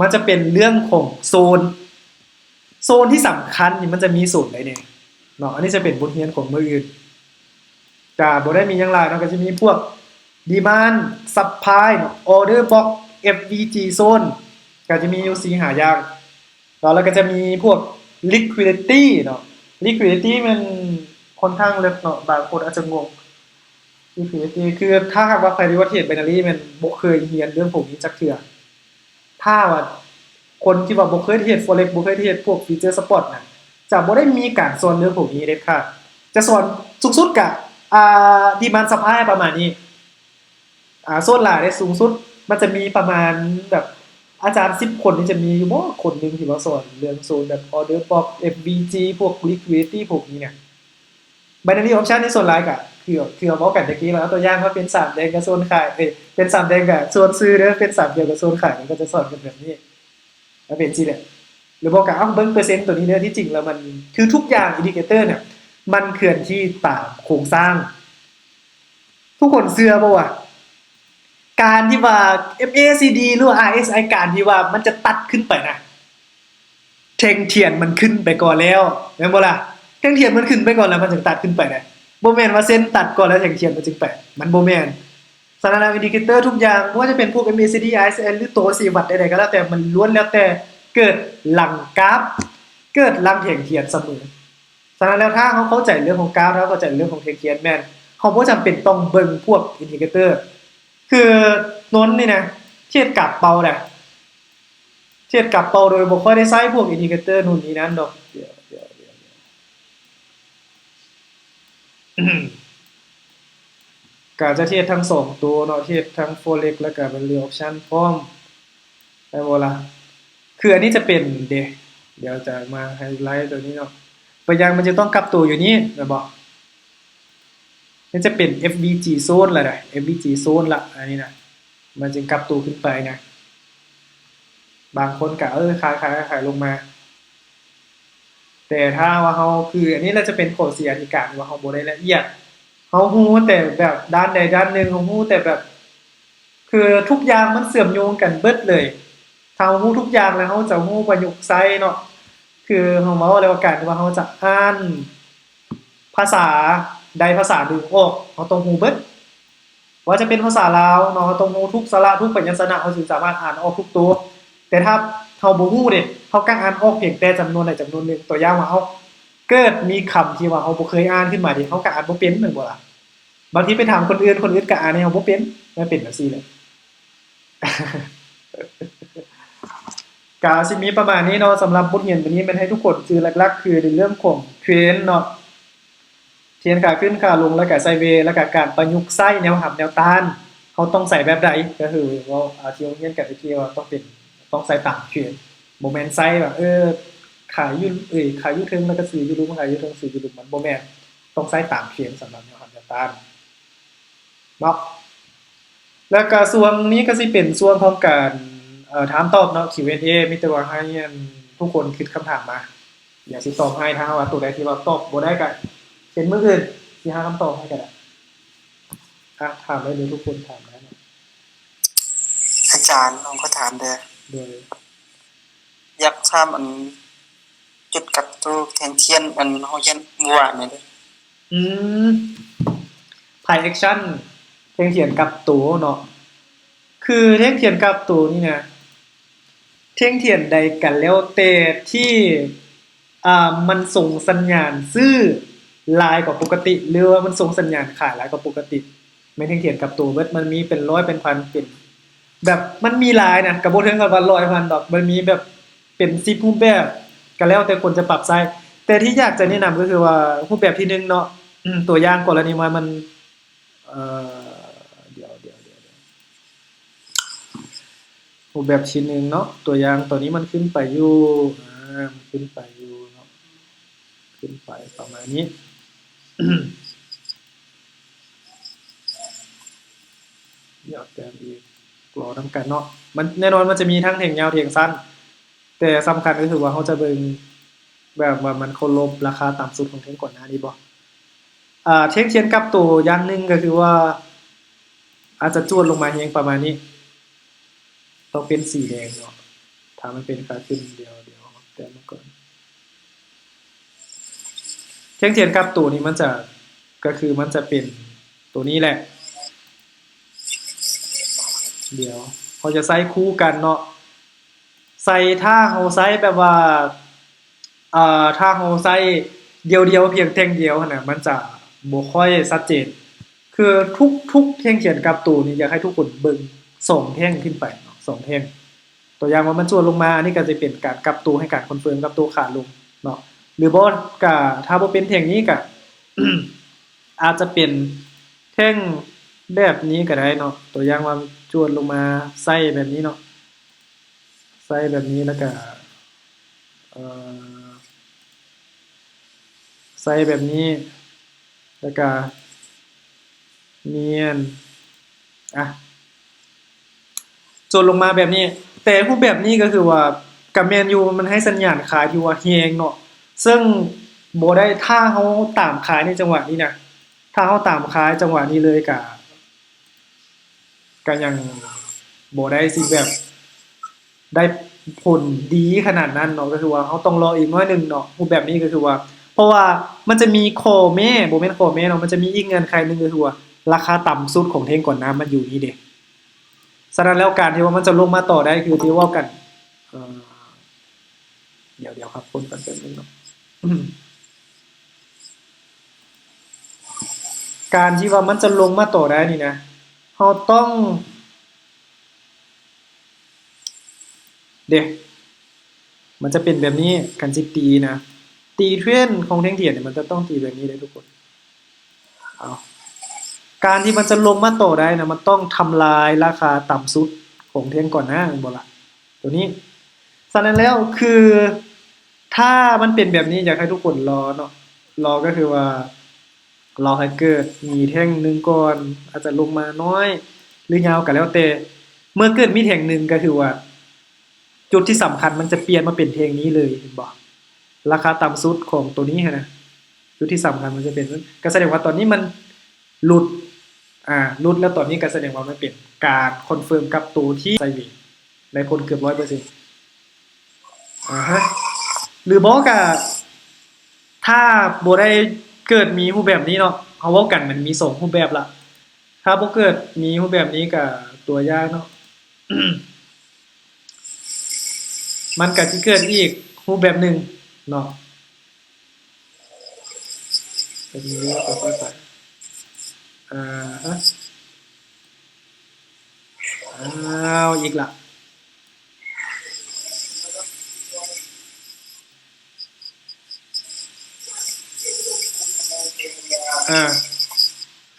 มันจะเป็นเรื่องของโซนที่สำคัญนี่มันจะมีโซนใดเนี่ยเนาะอันนี้จะเป็นบทเรียนของมื้ออื่นก็บ่ได้มีหยังหลายเนาะก็จะมีพวก demand supply เนาะ order block FVG zone ก็จะมีอยู่4 5อย่างแล้วก็จะมีพวก liquidity เนาะ liquidity มันค่อนข้างลึกเนาะบางคนอาจจะงง liquidity คือถ้าหากว่าใครที่ว่าเทรด binary มันบ่เคยเรียนเรื่องพวกนี้จักเทื่อถ้าว่าคนที่ว่าบ่เคยเทรด forex บ่เคยเทรดพวก feature spot น่ะจะบ่ได้มีการสอนเรื่องพวกนี้เด็ดขาดจะสอนสูงสุดก็demand supply ประมาณนี้โซนหลายได้สูงสุดมันจะมีประมาณแบบอาจารย์10คนนี่จะมีอยู่บ่คนนึงที่มาสอนเรื่องโซนแบบ order block FVG พวก liquidity พวกนี้เนี่ย binary option ในโซนหลายก็คือเว้ากันตะกี้แล้วตัวอย่างว่าเป็น3แดงกับโซนขายเป็น3แดงกับโซนซื้อเด้อเป็น3เขียวกับโซนขายมันก็จะสอนกันแบบนี้แล้วเป็นสิแหละหรือบอกก็เบิ่งเปอร์เซ็นต์ตัวนี้เด้อที่จริงแล้วมันคือทุกอย่างอินดิเคเตอร์เนี่ยมันเคลื่อนที่ตามโครงสร้างทุกคนเชื่อบ่ว่าการที่ว่า MACD หรือว่า RSI การที่ว่ามันจะตัดขึ้นไปนะแท่งเทียนมันขึ้นไปก่อนแล้วแม่นบ่ล่ะแท่งเทียนมันขึ้นไปก่อนแล้วมันถึงตัดขึ้นไปนะบ่แม่นว่าเส้นตัดก่อนแล้วแท่งเทียนมันจึงไปมันบ่แม่นสถานะอินดิเคเตอร์ทุกอย่างบ่ว่าจะเป็นพวก MACD RSI หรือตัว4วัตต์ใดๆก็แล้วแต่มันล้วนแล้วแต่เกิดหลังกราฟเกิดหลังแท่งเทียนเสมอฉะนั้นแล้วถ้าเขาเข้าใจเรื่องของกราฟแล้วเข้าใจเรื่องของแท่งเทียนแม่นเขาบ่จำเป็นต้องเบิ่งพวกอินดิเคเตอร์คือนนนี่นะเทียบกับเปาแหละเทียบกับเปาโดยบ่ค่อยได้ใช้พวกอินดิเคเตอร์นู่นนี่นั่นดอกเดี๋ยวก็จะเทียบทั้ง2ตัวเนาะเทียบทั้ง forex แล้วก็เป็นเรื่อง option พร้อมได้บ่ล่ะคืออันนี้จะเป็นเดี๋ยวจะมาไฮไลท์ตัวนี้เนาะตัวอย่างมันจะต้องกลับตัวอยู่นี้แม่นบ่นี่จะเป็น FVG zone ล่ะนะ FVG zone ละอันนี้นะมันจึงกลับตัวขึ้นไปนะบางคนก็ขายลงมาแต่ถ้าว่าเฮาคืออันนี้เราจะเป็นข้อเสียที่การว่าเฮาบ่ได้ละเอียดเฮาฮู้แต่แบบด้านใดด้านหนึ่งเฮาฮู้แต่แบบคือทุกอย่างมันเชื่อมโยงกันเบิดเลยถ้าเฮาฮู้ทุกอย่างแล้วเฮาจะฮู้ประยุกต์ใช้เนาะคือเฮาเว้าแล้วกันว่าเฮาจะอ่านภาษาใดภาษาหนึ่งออกเฮาต้องฮู้เบิดว่าจะเป็นภาษาลาวเนาะต้องฮู้ทุกสระทุกพยัญชนะเฮาถึงสามารถอ่านออกทุกตัวแต่ถ้าเฮาบ่ฮู้เด้เฮาก็อ่านออกเพียงแต่จำนวนใดจำนวนหนึ่งตัวอย่างว่าเฮาเกิดมีคำที่ว่าเฮาบ่เคยอ่านขึ้นมาดิเฮาก็อ่านบ่เป็นแม่นบ่ล่ะบางทีไปถามคนอื่นก็อ่านให้เฮาบ่เป็นมันเป็นจังซี่แหละ ก็สิมีประมาณนี้เนาะสำหรับบทเรียนวันนี้มันให้ทุกคนคือหลักๆคือในเรื่องของเทรนด์เนาะเทรนด์ขาขึ้นขาลงแล้วก็ไซด์เวย์แล้วก็การประยุกต์ใช้แนวรับแนวต้านเฮาต้องใส่แบบใดก็คือว่าที่โรงเรียนก็ที่ว่าต้องใส่ตามเทรนด์บ่แม่นใส่แบบขายอยู่เทิงแล้วก็ซื้ออยู่รุมขายอยู่เทิงซื้ออยู่รุมมันบ่แม่นต้องใส่ตามเทรนด์สำหรับแนวรับแนวต้านเนาะแล้วก็ส่วนนี้ก็สิเป็นส่วนของการถามตอบเนาะ Q&A มีแต่ว่าให้ทุกคนคิดคำถามมา เดี๋ยวสิตอบให้ถ้าว่าตัวใดที่ว่าตอบบ่ได้ก็เป็นมื้ออื่นสิหาคำตอบให้ก็ได้ถามได้เลยทุกคนถามได้นะอาจารย์น้องก็ถามเด้อโดยอยากถามอันจุดกับตัวแทนเทียนอันเฮาเรียนเมื่อวานนี่เด้ออืมไพ่แอคชั่นเทียงเถียนกับตัวเนาะคือเทียงเถียนกับตัวนี่นะเทียงเถียนใดกันแล้วแต่ที่มันส่งสัญญาณซื้อหลายกว่าปกติหรือว่ามันส่งสัญญาณขายหลายกว่าปกติไม่เทียงเถียนกับตัวเบิดมันมีเป็นร้อยเป็นพันเป็นแบบมันมีหลายนะก็บ่ถึงกับว่าร้อยพันดอกมันมีแบบเป็น10รูปแบบก็แล้วแต่คนจะปรับใช้แต่ที่อยากจะแนะนำก็คือว่ารูปแบบที่1เนาะตัวอย่างกรณีว่ามันเอ่เดี๋ยวรูปแบบที่1เนาะตัวอย่างตัวนี้มันขึ้นไปอยู่มันขึ้นไปอยู่เนาะขึ้นไปประมาณนี้ เดี๋ยวแต้มอีกรอนำกันเนาะมันแน่นอนมันจะมีทั้งแท่งยาวแท่งสั้นแต่สำคัญก็คือว่าเราจะเบิ่งแบบว่ามันเคารพราคาต่ำสุดของแท่งก่อนหน้านี้บ่เทียงเทียนกับตัวอย่างหนึงก็คือว่าอาจจะจวดลงมาแฮงประมาณนี้ต้องเป็นสีแดงเนาะถ้ามันเป็นขาขึ้นเดียวแต้มมาก่อนเทียงเทียนกับตัวนี้มันจะก็คือมันจะเป็นตัวนี้แหละเดี๋ยวเขาจะใส่คู่กันเนาะใส่ถ้าเราใส่แบบว่าถ้าเราใส่เดียวๆเพียงแท่งเดียวหั่นน่ะมันจะบ่ค่อยชัดเจนคือทุกแท่งเขียนกับตัวนี่อยากให้ทุกคนเบิ่ง2แท่งขึ้นไปเนาะ2แท่งตัวอย่างว่ามันจวนลงมาอันนี้ก็จะเป็นการกลับตัวให้การคอนเฟิร์มกับตัวขาลงเนาะหรือบ่ก็ถ้าบ่เป็นแท่งนี้ก็ อาจจะเป็นแท่งแบบนี้ก็ได้เนาะตัวอย่างว่าจวนลงมาไส้แบบนี้เนาะไส้แบบนี้แล้วก็เอ่อไส้แบบนี้แล้วก็เนียนจวนลงมาแบบนี้แต่รูปแบบนี้ก็คือว่าก็แม่นอยู่มันให้สัญญาณขายที่ว่าแฮงเนาะซึ่งบ่ได้ถ้าเราตามขายในจังหวะนี้นะถ้าเราตามขายจังหวะนี้เลยก็ยังบ่ได้สิแบบได้ผลดีขนาดนั้นเนาะก็คือว่าเราต้องรออีกหน่อยหนึ่งเนาะรูปแบบนี้ก็คือว่าเพราะว่ามันจะมีข้อแม้บ่แม่นข้อแม้เนาะมันจะมีอีกเงื่อนไขหนึ่งก็คือว่าราคาต่ำสุดของเทงก่อนน้ำมันอยู่นี่เด้ฉะนั้นแล้วการที่ว่ามันจะลงมาต่อได้คือที่เว้ากันเอ่อเดี๋ยวครับคนกันแป๊บนึงเนาะการที่ว่ามันจะลงมาต่อได้นี่นะเราต้องมันจะเป็นแบบนี้กันสิตีนะตีเทรนด์ของแท่งเทียนเนี่ยมันจะต้องตีแบบนี้เลยทุกคนเอาการที่มันจะลงมาต่อได้นะมันต้องทำลายราคาต่ำสุดของแท่งก่อนหน้าแม่นบ่ล่ะตัวนี้ฉะนั้นแล้วคือถ้ามันเป็นแบบนี้อยากให้ทุกคนรอเนาะรอก็คือว่ารอให้เกิดมีแท่งหนึ่งก่อนอาจจะลงมาน้อยหรือยาวก็แล้วแต่เมื่อเกิดมีแท่งหนึ่งก็คือว่าจุดที่สำคัญมันจะเปลี่ยนมาเป็นแท่งนี้เลยเห็นบ่ราคาต่ำสุดของตัวนี้หั้นนะจุดที่สำคัญมันจะเป็นก็แสดงว่าตอนนี้มันหลุดหลุดแล้วตอนนี้ก็แสดงว่ามันเป็นการคอนเฟิร์มกับตัวที่ไซด์เวย์ในคนเกือบ 100% ฮะหรือบ่ก็ถ้าบ่ได้เกิดมีรูปแบบนี้เนาะเฮาเว้ากันมันมี2รูปแบบล่ะถ้าบ่เกิดมีรูปแบบนี้ก็ตัวอย่างเนาะ มันก็สิเกิดอีกรูปแบบหนึ่งเนาะแบบนี้ก็ค่อยไปฮะอ้าวอีกล่ะ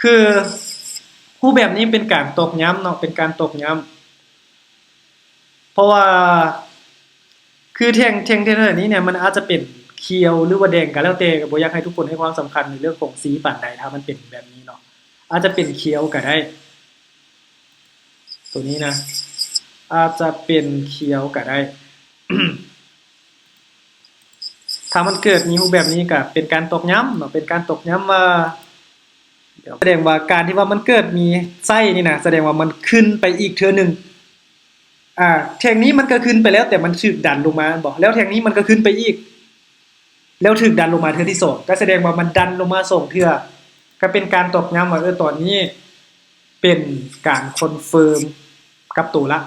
คือรูปแบบนี้เป็นการตอกย้ำเนาะเป็นการตอกย้ำเพราะว่าคือแท่งนี้เนี่ยมันอาจจะเป็นเขียวหรือว่าแดงก็แล้วแต่ก็บ่อยากให้ทุกคนให้ความสำคัญในเรื่องของสีปานใดถ้ามันเป็นแบบนี้เนาะอาจจะเป็นเขียวก็ได้ตัวนี้นะอาจจะเป็นเขียวก็ได้ ถ้ามันเกิดมีรูปแบบนี้ก็เป็นการตอกย้ำเนาะเป็นการตอกย้ำว่าเดี๋ยวแสดงว่าการที่ว่ามันเกิดมีไส้นี่นะแสดงว่ามันขึ้นไปอีกเทื่อหนึงแท่งนี้มันก็ขึ้นไปแล้วแต่มันถูกดันลงมาบอกแล้วแท่งนี้มันก็ขึ้นไปอีกแล้วถูกดันลงมาเทื่อที่สองก็แสดงว่ามันดันลงมา2เทื่อก็เป็นการตอกย้ำว่าตอนนี้เป็นการคอนเฟิร์มกับตัวละ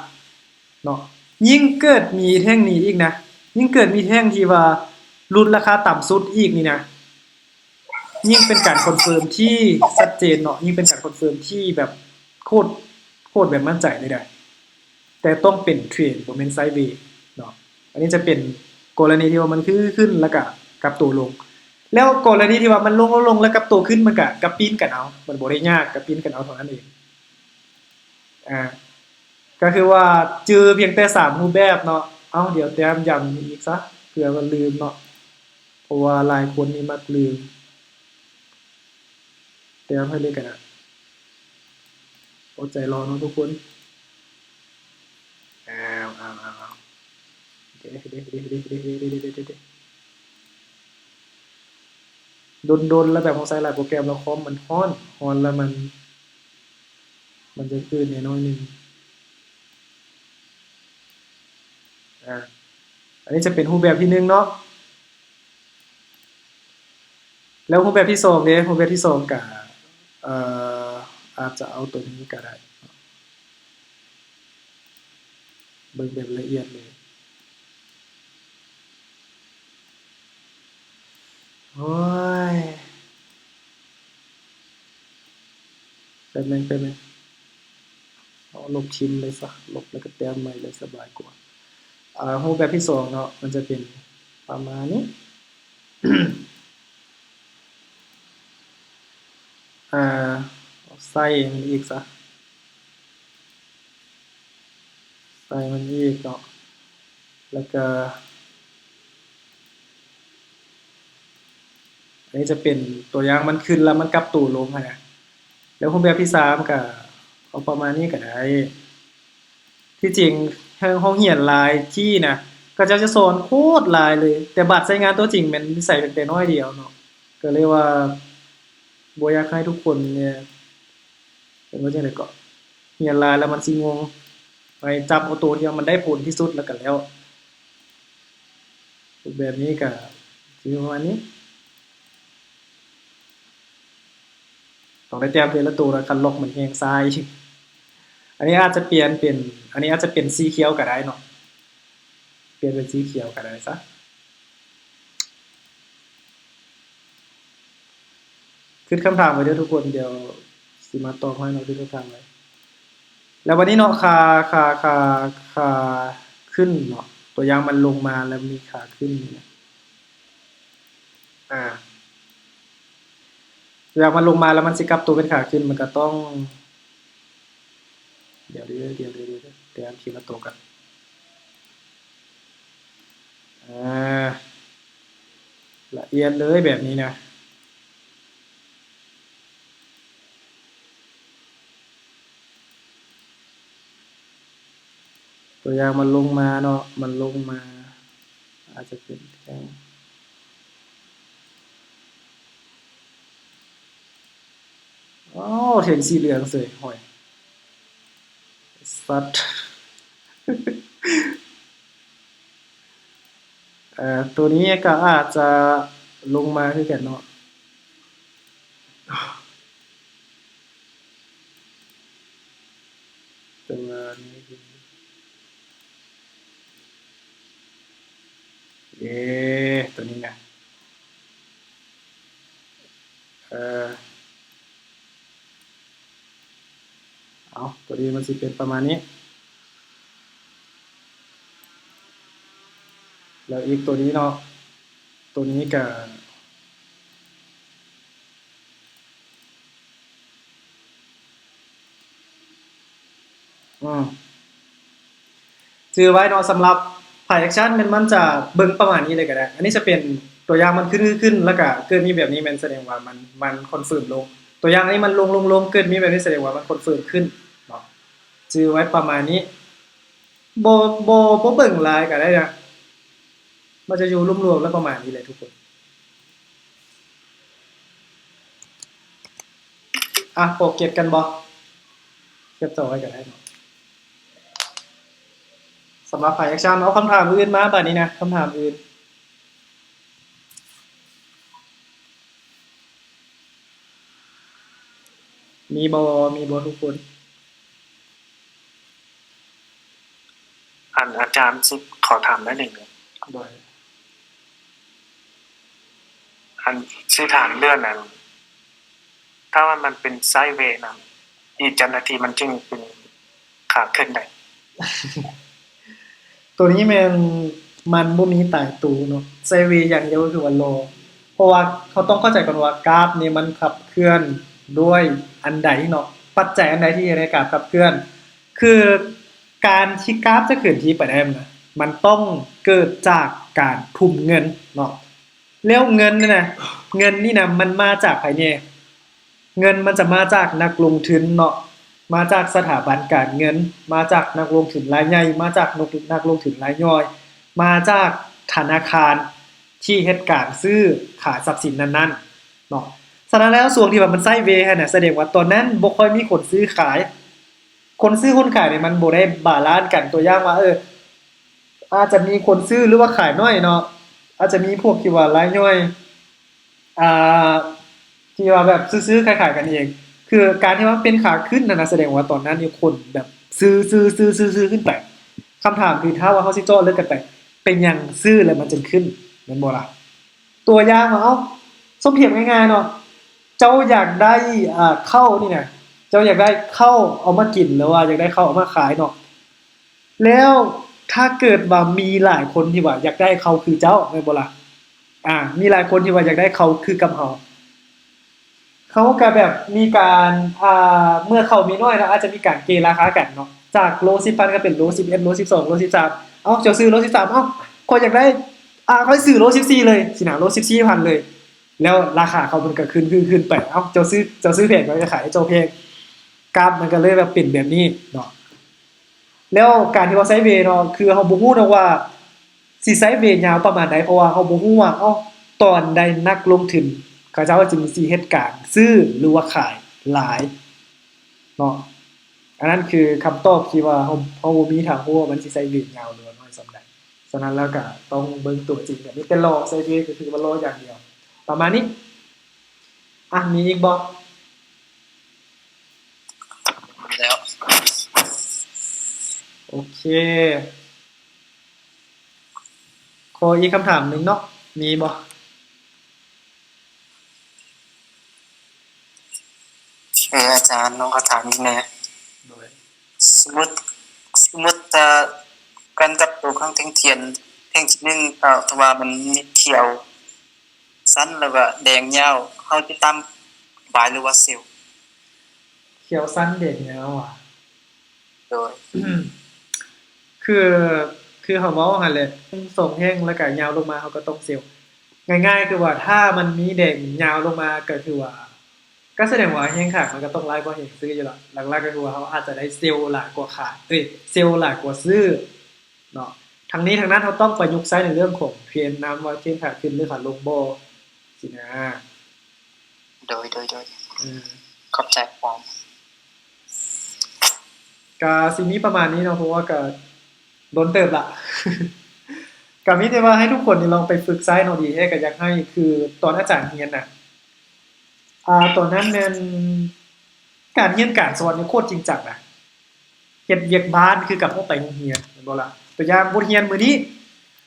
เนาะยิ่งเกิดมีแท่งนี้อีกนะยิ่งเกิดมีแท่งที่ว่ารุ่นราคาต่ำสุดอีกนี่นะยิ่งเป็นการคอนเฟิร์มที่ชัดเจนเนาะยิ่งเป็นการคอนเฟิร์มที่แบบโคตรแบบมั่นใจเลยได้แต่ต้องเป็นเทรนบ่แม่นไซด์เวย์เนาะอันนี้จะเป็นกรณีที่ว่ามันขึ้นแล้วก็กลับตัวลงแล้วกรณีที่ว่ามันลงแล้วกลับตัวขึ้นมันก็กลับปีนกันเอามันบ่ได้ยากกลับปีนกันเอาเท่านั้นเองก็คือว่าเจอเพียงแต่3รูปแบบเนาะเดี๋ยวแต้มย้ำอีกซะเผื่อว่าลืมเนาะเพราะว่าหลายคนนี่มักลืมแต้มให้เลยกันนะอดใจรอเนาะทุกคนเดี๋ยวโดนแล้วแบบของใส่หลายโปรแกรมแล้วคอมมันฮ้อนแล้วมันจะขึ้นน้อยนึงอันนี้จะเป็นรูปแบบที่1เนาะแล้วรูปแบบที่2เด้รูปแบบที่2ก็อาจจะเอาตัวนี้ก็ได้เบิ่งแบบละเอียดเลยโอ้ยแป๊บนึงเอาลบทิ้งเลยซะลบแล้วก็แต้มใหม่เลยสบายกว่ารูปแบบที่2เนาะมันจะเป็นประมาณนี้ใส่มันอีกซะใส่มันอีกเนาะแล้วก็อันนี้จะเป็นตัวอย่างมันขึ้นแล้วมันกลับตัวลงนะแล้วรูปแบบที่3ก็เอาประมาณนี้ก็ได้ที่จริงทางโรงเรียนหลายที่นะก็จะสอนโคตรหลายเลยแต่บัดใช้งานตัวจริงมันใส่แต่น้อยเดียวเนาะก็เลยว่าบ่อยากให้ทุกคนเนี่ยเป็นว่าจังได๋ก็เรียนหลายแล้วมันสิงงไปจับเอาตัวที่มันได้ผลที่สุดแล้วก็แล้วรูปแบบนี้ก็สิประมาณนี้ต้องได้แต้มทีละตัวแล้วคันล็อกมันแฮงซ้ายอันนี้อาจจะเปลี่ยนเป็นอันนี้อาจจะเป็นสีเขียวก็ได้เนาะเปลี่ยนเป็นสีเขียวก็ได้ซะขึ้นคำถามไว้เด้อทุกคนเดี๋ยวสิมาตอบให้เนาะขึ้นคำถามไว้แล้ววันนี้เนาะค่าขึ้นเนาะตัวอย่างมันลงมาแล้วมีขาขึ้นเนี่ยตัวอย่างมันลงมาแล้วมันสิกลับตัวเป็นขาขึ้นมันก็ต้องเดี๋ยวแต้มทีละตัวกันละเอียดเลยแบบนี้นะตัวอย่างมันลงมาเนาะมันลงมาอาจจะเป็นแท่งแท่งสีเหลืองเสยห้อยสัตว์ตัวนี้ก็อาจจะลงมาคือกันเนาะตัวนี้ตัวนี้นะตัวนี้มันสิเป็นประมาณนี้แล้วอีกตัวนี้เนาะตัวนี้ก็ชื่อไว้เนาะสำหรับถ่ายแอคชั่นมันจะเบิ่งประมาณนี้เลยก็ได้อันนี้จะเป็นตัวอย่างมันขึ้นแล้วก็เกิดมีแบบนี้มันแสดงว่ามันคอนเฟิร์มลงตัวอย่างนี้มันลงเกิดมีแบบนี้แสดงว่ามันคอนเฟิร์มขึ้นเนาะชื่อไว้ประมาณนี้บ่เบิ่งหลายก็ได้นะ มันจะอยู่รวมๆแล้วประมาณนี้แหละทุกคนโปรเก็ตกันบ่เก็บต่อไว้กันได้เนาะสำหรับฝ่ายแอคชั่นเอาคำถามอื่นมาบัดนี้นะคำถามอื่นมีบ่ทุกคนอาจารย์สิขอถามได้หนึ่งได้ ชื่อฐานเลื่อนนั้นถ้าว่ามันเป็นไซด์เวย์นะอีกจันนาทีมันจึงเป็นขาขึ้นได้ ตัวนี้มันบ่มีตายตัวเนาะไซด์เวย์อย่างเดียวก็คือว่าโลเพราะว่าเขาต้องเข้าใจก่อนว่ากราฟนี่มันขับเคลื่อนด้วยอันใดเนาะปัจจัยอันใดที่ในการขับเคลื่อน คือการที่กราฟจะเคลื่อนที่ไปได้มันต้องเกิดจากการทุ่มเงินเนาะแล้วเงินนี่นะเงินนี่นะมันมาจากไผเนี่ยเงินมันจะมาจากนักลงทุนเนาะมาจากสถาบันการเงินมาจากนักลงทุนรายใหญ่มาจากนักลงทุนรายย่อยมาจากธนาคารที่เฮ็ดการซื้อขายทรัพย์สินนั้นๆเนาะฉะนั้นแล้วส่วนที่ว่ามันไซด์เวย์น่ะแสดงว่าตอนนั้นบ่ค่อยมีคนซื้อขายคนซื้อคนขายเนี่ยมันบ่ได้บาลานซ์กันตัวอย่างว่าอาจจะมีคนซื้อหรือว่าขายน้อยเนาะอาจจะมีพวกที่ว่ารายย่อยอ่าที่ว่าแบบซื้อๆขายๆกันเองคือการที่ว่าเป็นขาขึ้นนั่นน่ะแสดงว่าตอนนั้นนี่คนแบบซื้อขึ้นไปคำถามคือถ้าว่าเฮาสิเจาะลึกกันไปเป็นหยังซื้อแล้วมันจึงขึ้นแม่นบ่ล่ะตัวอย่างว่าสมเพียบง่ายๆเนาะเจ้าอยากได้ข้าวนี่น่ะเจ้าอยากได้ข้าวเอามากินหรือว่าอยากได้ข้าวเอามาขายเนาะแล้วถ้าเกิดว่ามีหลายคนที่ว่าอยากได้เขาคือเจ้าแม่นบ่ล่ะมีหลายคนที่ว่าอยากได้เขาคือกับเฮาเขาก็แบบมีการเมื่อเขามีน้อยแล้วอาจจะมีการเกราคากันเนาะจากโล10,000ก็เป็นโล11โล12โล13เจ้าซื้อโล13ข้อยอยากได้ข้อยซื้อโล14เลยสินะโล14,000เลยแล้วราคาเขามันก็ขึ้นไปเจ้าซื้อแพงก็จะขายให้เจ้าแพงกราฟมันก็เลยแบบเป็นแบบนี้เนาะแล้วการที่ว่าไซด์เวย์เนาะคือเฮาบ่ฮู้เนาะว่าสิไซด์เวย์ยาวประมาณใดเพราะว่าเฮาบ่ฮู้ว่าตอนใดนักลงทุนเขาเจ้าจึงสิเฮ็ดการซื้อหรือว่าขายหลายเนาะอันนั้นคือคำตอบที่ว่าเฮาบ่มีทางรู้ว่ามันสิไซด์เวย์ยาวหรือว่าน้อยส่ำใดฉะนั้นแล้วก็ต้องเบิ่งตัวจริงแบบนี้แต่รอไซด์เวย์ก็คือว่ารออย่างเดียวประมาณนี้มีอีกบ่แล้ว โอเคขออีกคำถามหนึงเนาะมีบ่อาจารย์น้องก็ถามอีกแน่สมมุติการจับตัวของแท่งที่1แต่ว่ามันมีเขียวสั้นแล้วก็แดงยาวเฮาสิตามบายหรือว่าเซลล์เขียวสั้นแดงยาวโดย คือเขาเว้าหั่นแหละส่งแห้งแล้วก็ยาวลงมาเขาก็ต้องเซลล์ง่ายๆคือว่าถ้ามันมีแดงยาวลงมาก็คือว่าก็แสดงว่าแห้งขายมันก็ต้องหลายกว่าแห้งซื้ออยู่แล้วหลักๆก็คือว่าเขาอาจจะได้เซลล์หลายกว่าขายเซลล์หลายกว่าซื้อเนาะทั้งนี้ทั้งนั้นเขาต้องประยุกต์ใช้ในเรื่องของเทรนนำว่าเทรนขาขึ้นหรือขาลงบ่สินะโดยอืมขอบใจความก็สิมีประมาณนี้เนาะเพราะว่าก็โดนเติบละ ก็มีแต่ว่าให้ทุกคนนี่ลองไปฝึกใช้เนาะดีแท้ก็อยากให้คือตอนอาจารย์เรียนน่ะตอนนั้นแม่นการเรียนการสอนนี่โคตรจริงจังนะเฮ็ดเวียกบ้านคือกับเฮาไปโรงเรียนแม่นบ่ล่ะตัวอย่างบทเรียนมื้อนี้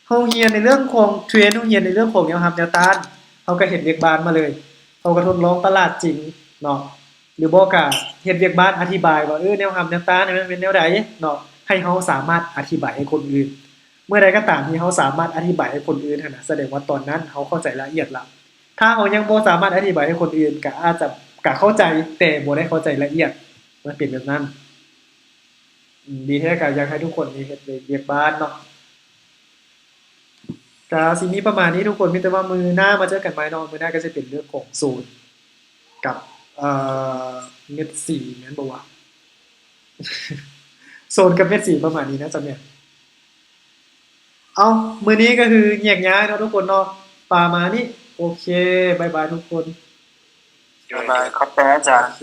เฮาเรียนในเรื่องของเทรนเฮาเรียนในเรื่องของแนวรับแนวต้านเฮาก็เฮ็ดเวียกบ้านมาเลยเฮาก็ทดลองตลาดจริงเนาะหรือบ่ก็เฮ็ดเวียกบ้านอธิบายว่าแนวรับแนวต้านนี่มันเป็นแนวใดเนาะให้เฮาสามารถอธิบายให้คนอื่นเมื่อใดก็ตามที่เฮาสามารถอธิบายให้คนอื่นหั่นน่ะแสดงว่าตอนนั้นเฮาเข้าใจละเอียดแล้วถ้าเฮายังบ่สามารถอธิบายให้คนอื่นก็อาจจะก็เข้าใจแต่บ่ได้เข้าใจละเอียดมันเป็นแบบนั้นดีแท้ก็อยากให้ทุกคนนี่เฮ็ดเวียกบ้านเนาะก็สิมีประมาณนี้ทุกคนมีแต่ว่ามื้อหน้ามาเจอกันใหม่เนาะมื้อหน้าก็จะเป็นเรื่องของโซนกับเม็ดสีแม่นบ่วะ โซนกับเม็ดสีประมาณนี้นะจำเนี่ย เอามื้อนี้ก็คือแยกย้ายเนาะทุกคนเนาะประมาณนี้โอเคบ๊ายบายทุกคน บ๊ายบายขอบคุณอาจาร โอ ย์ เค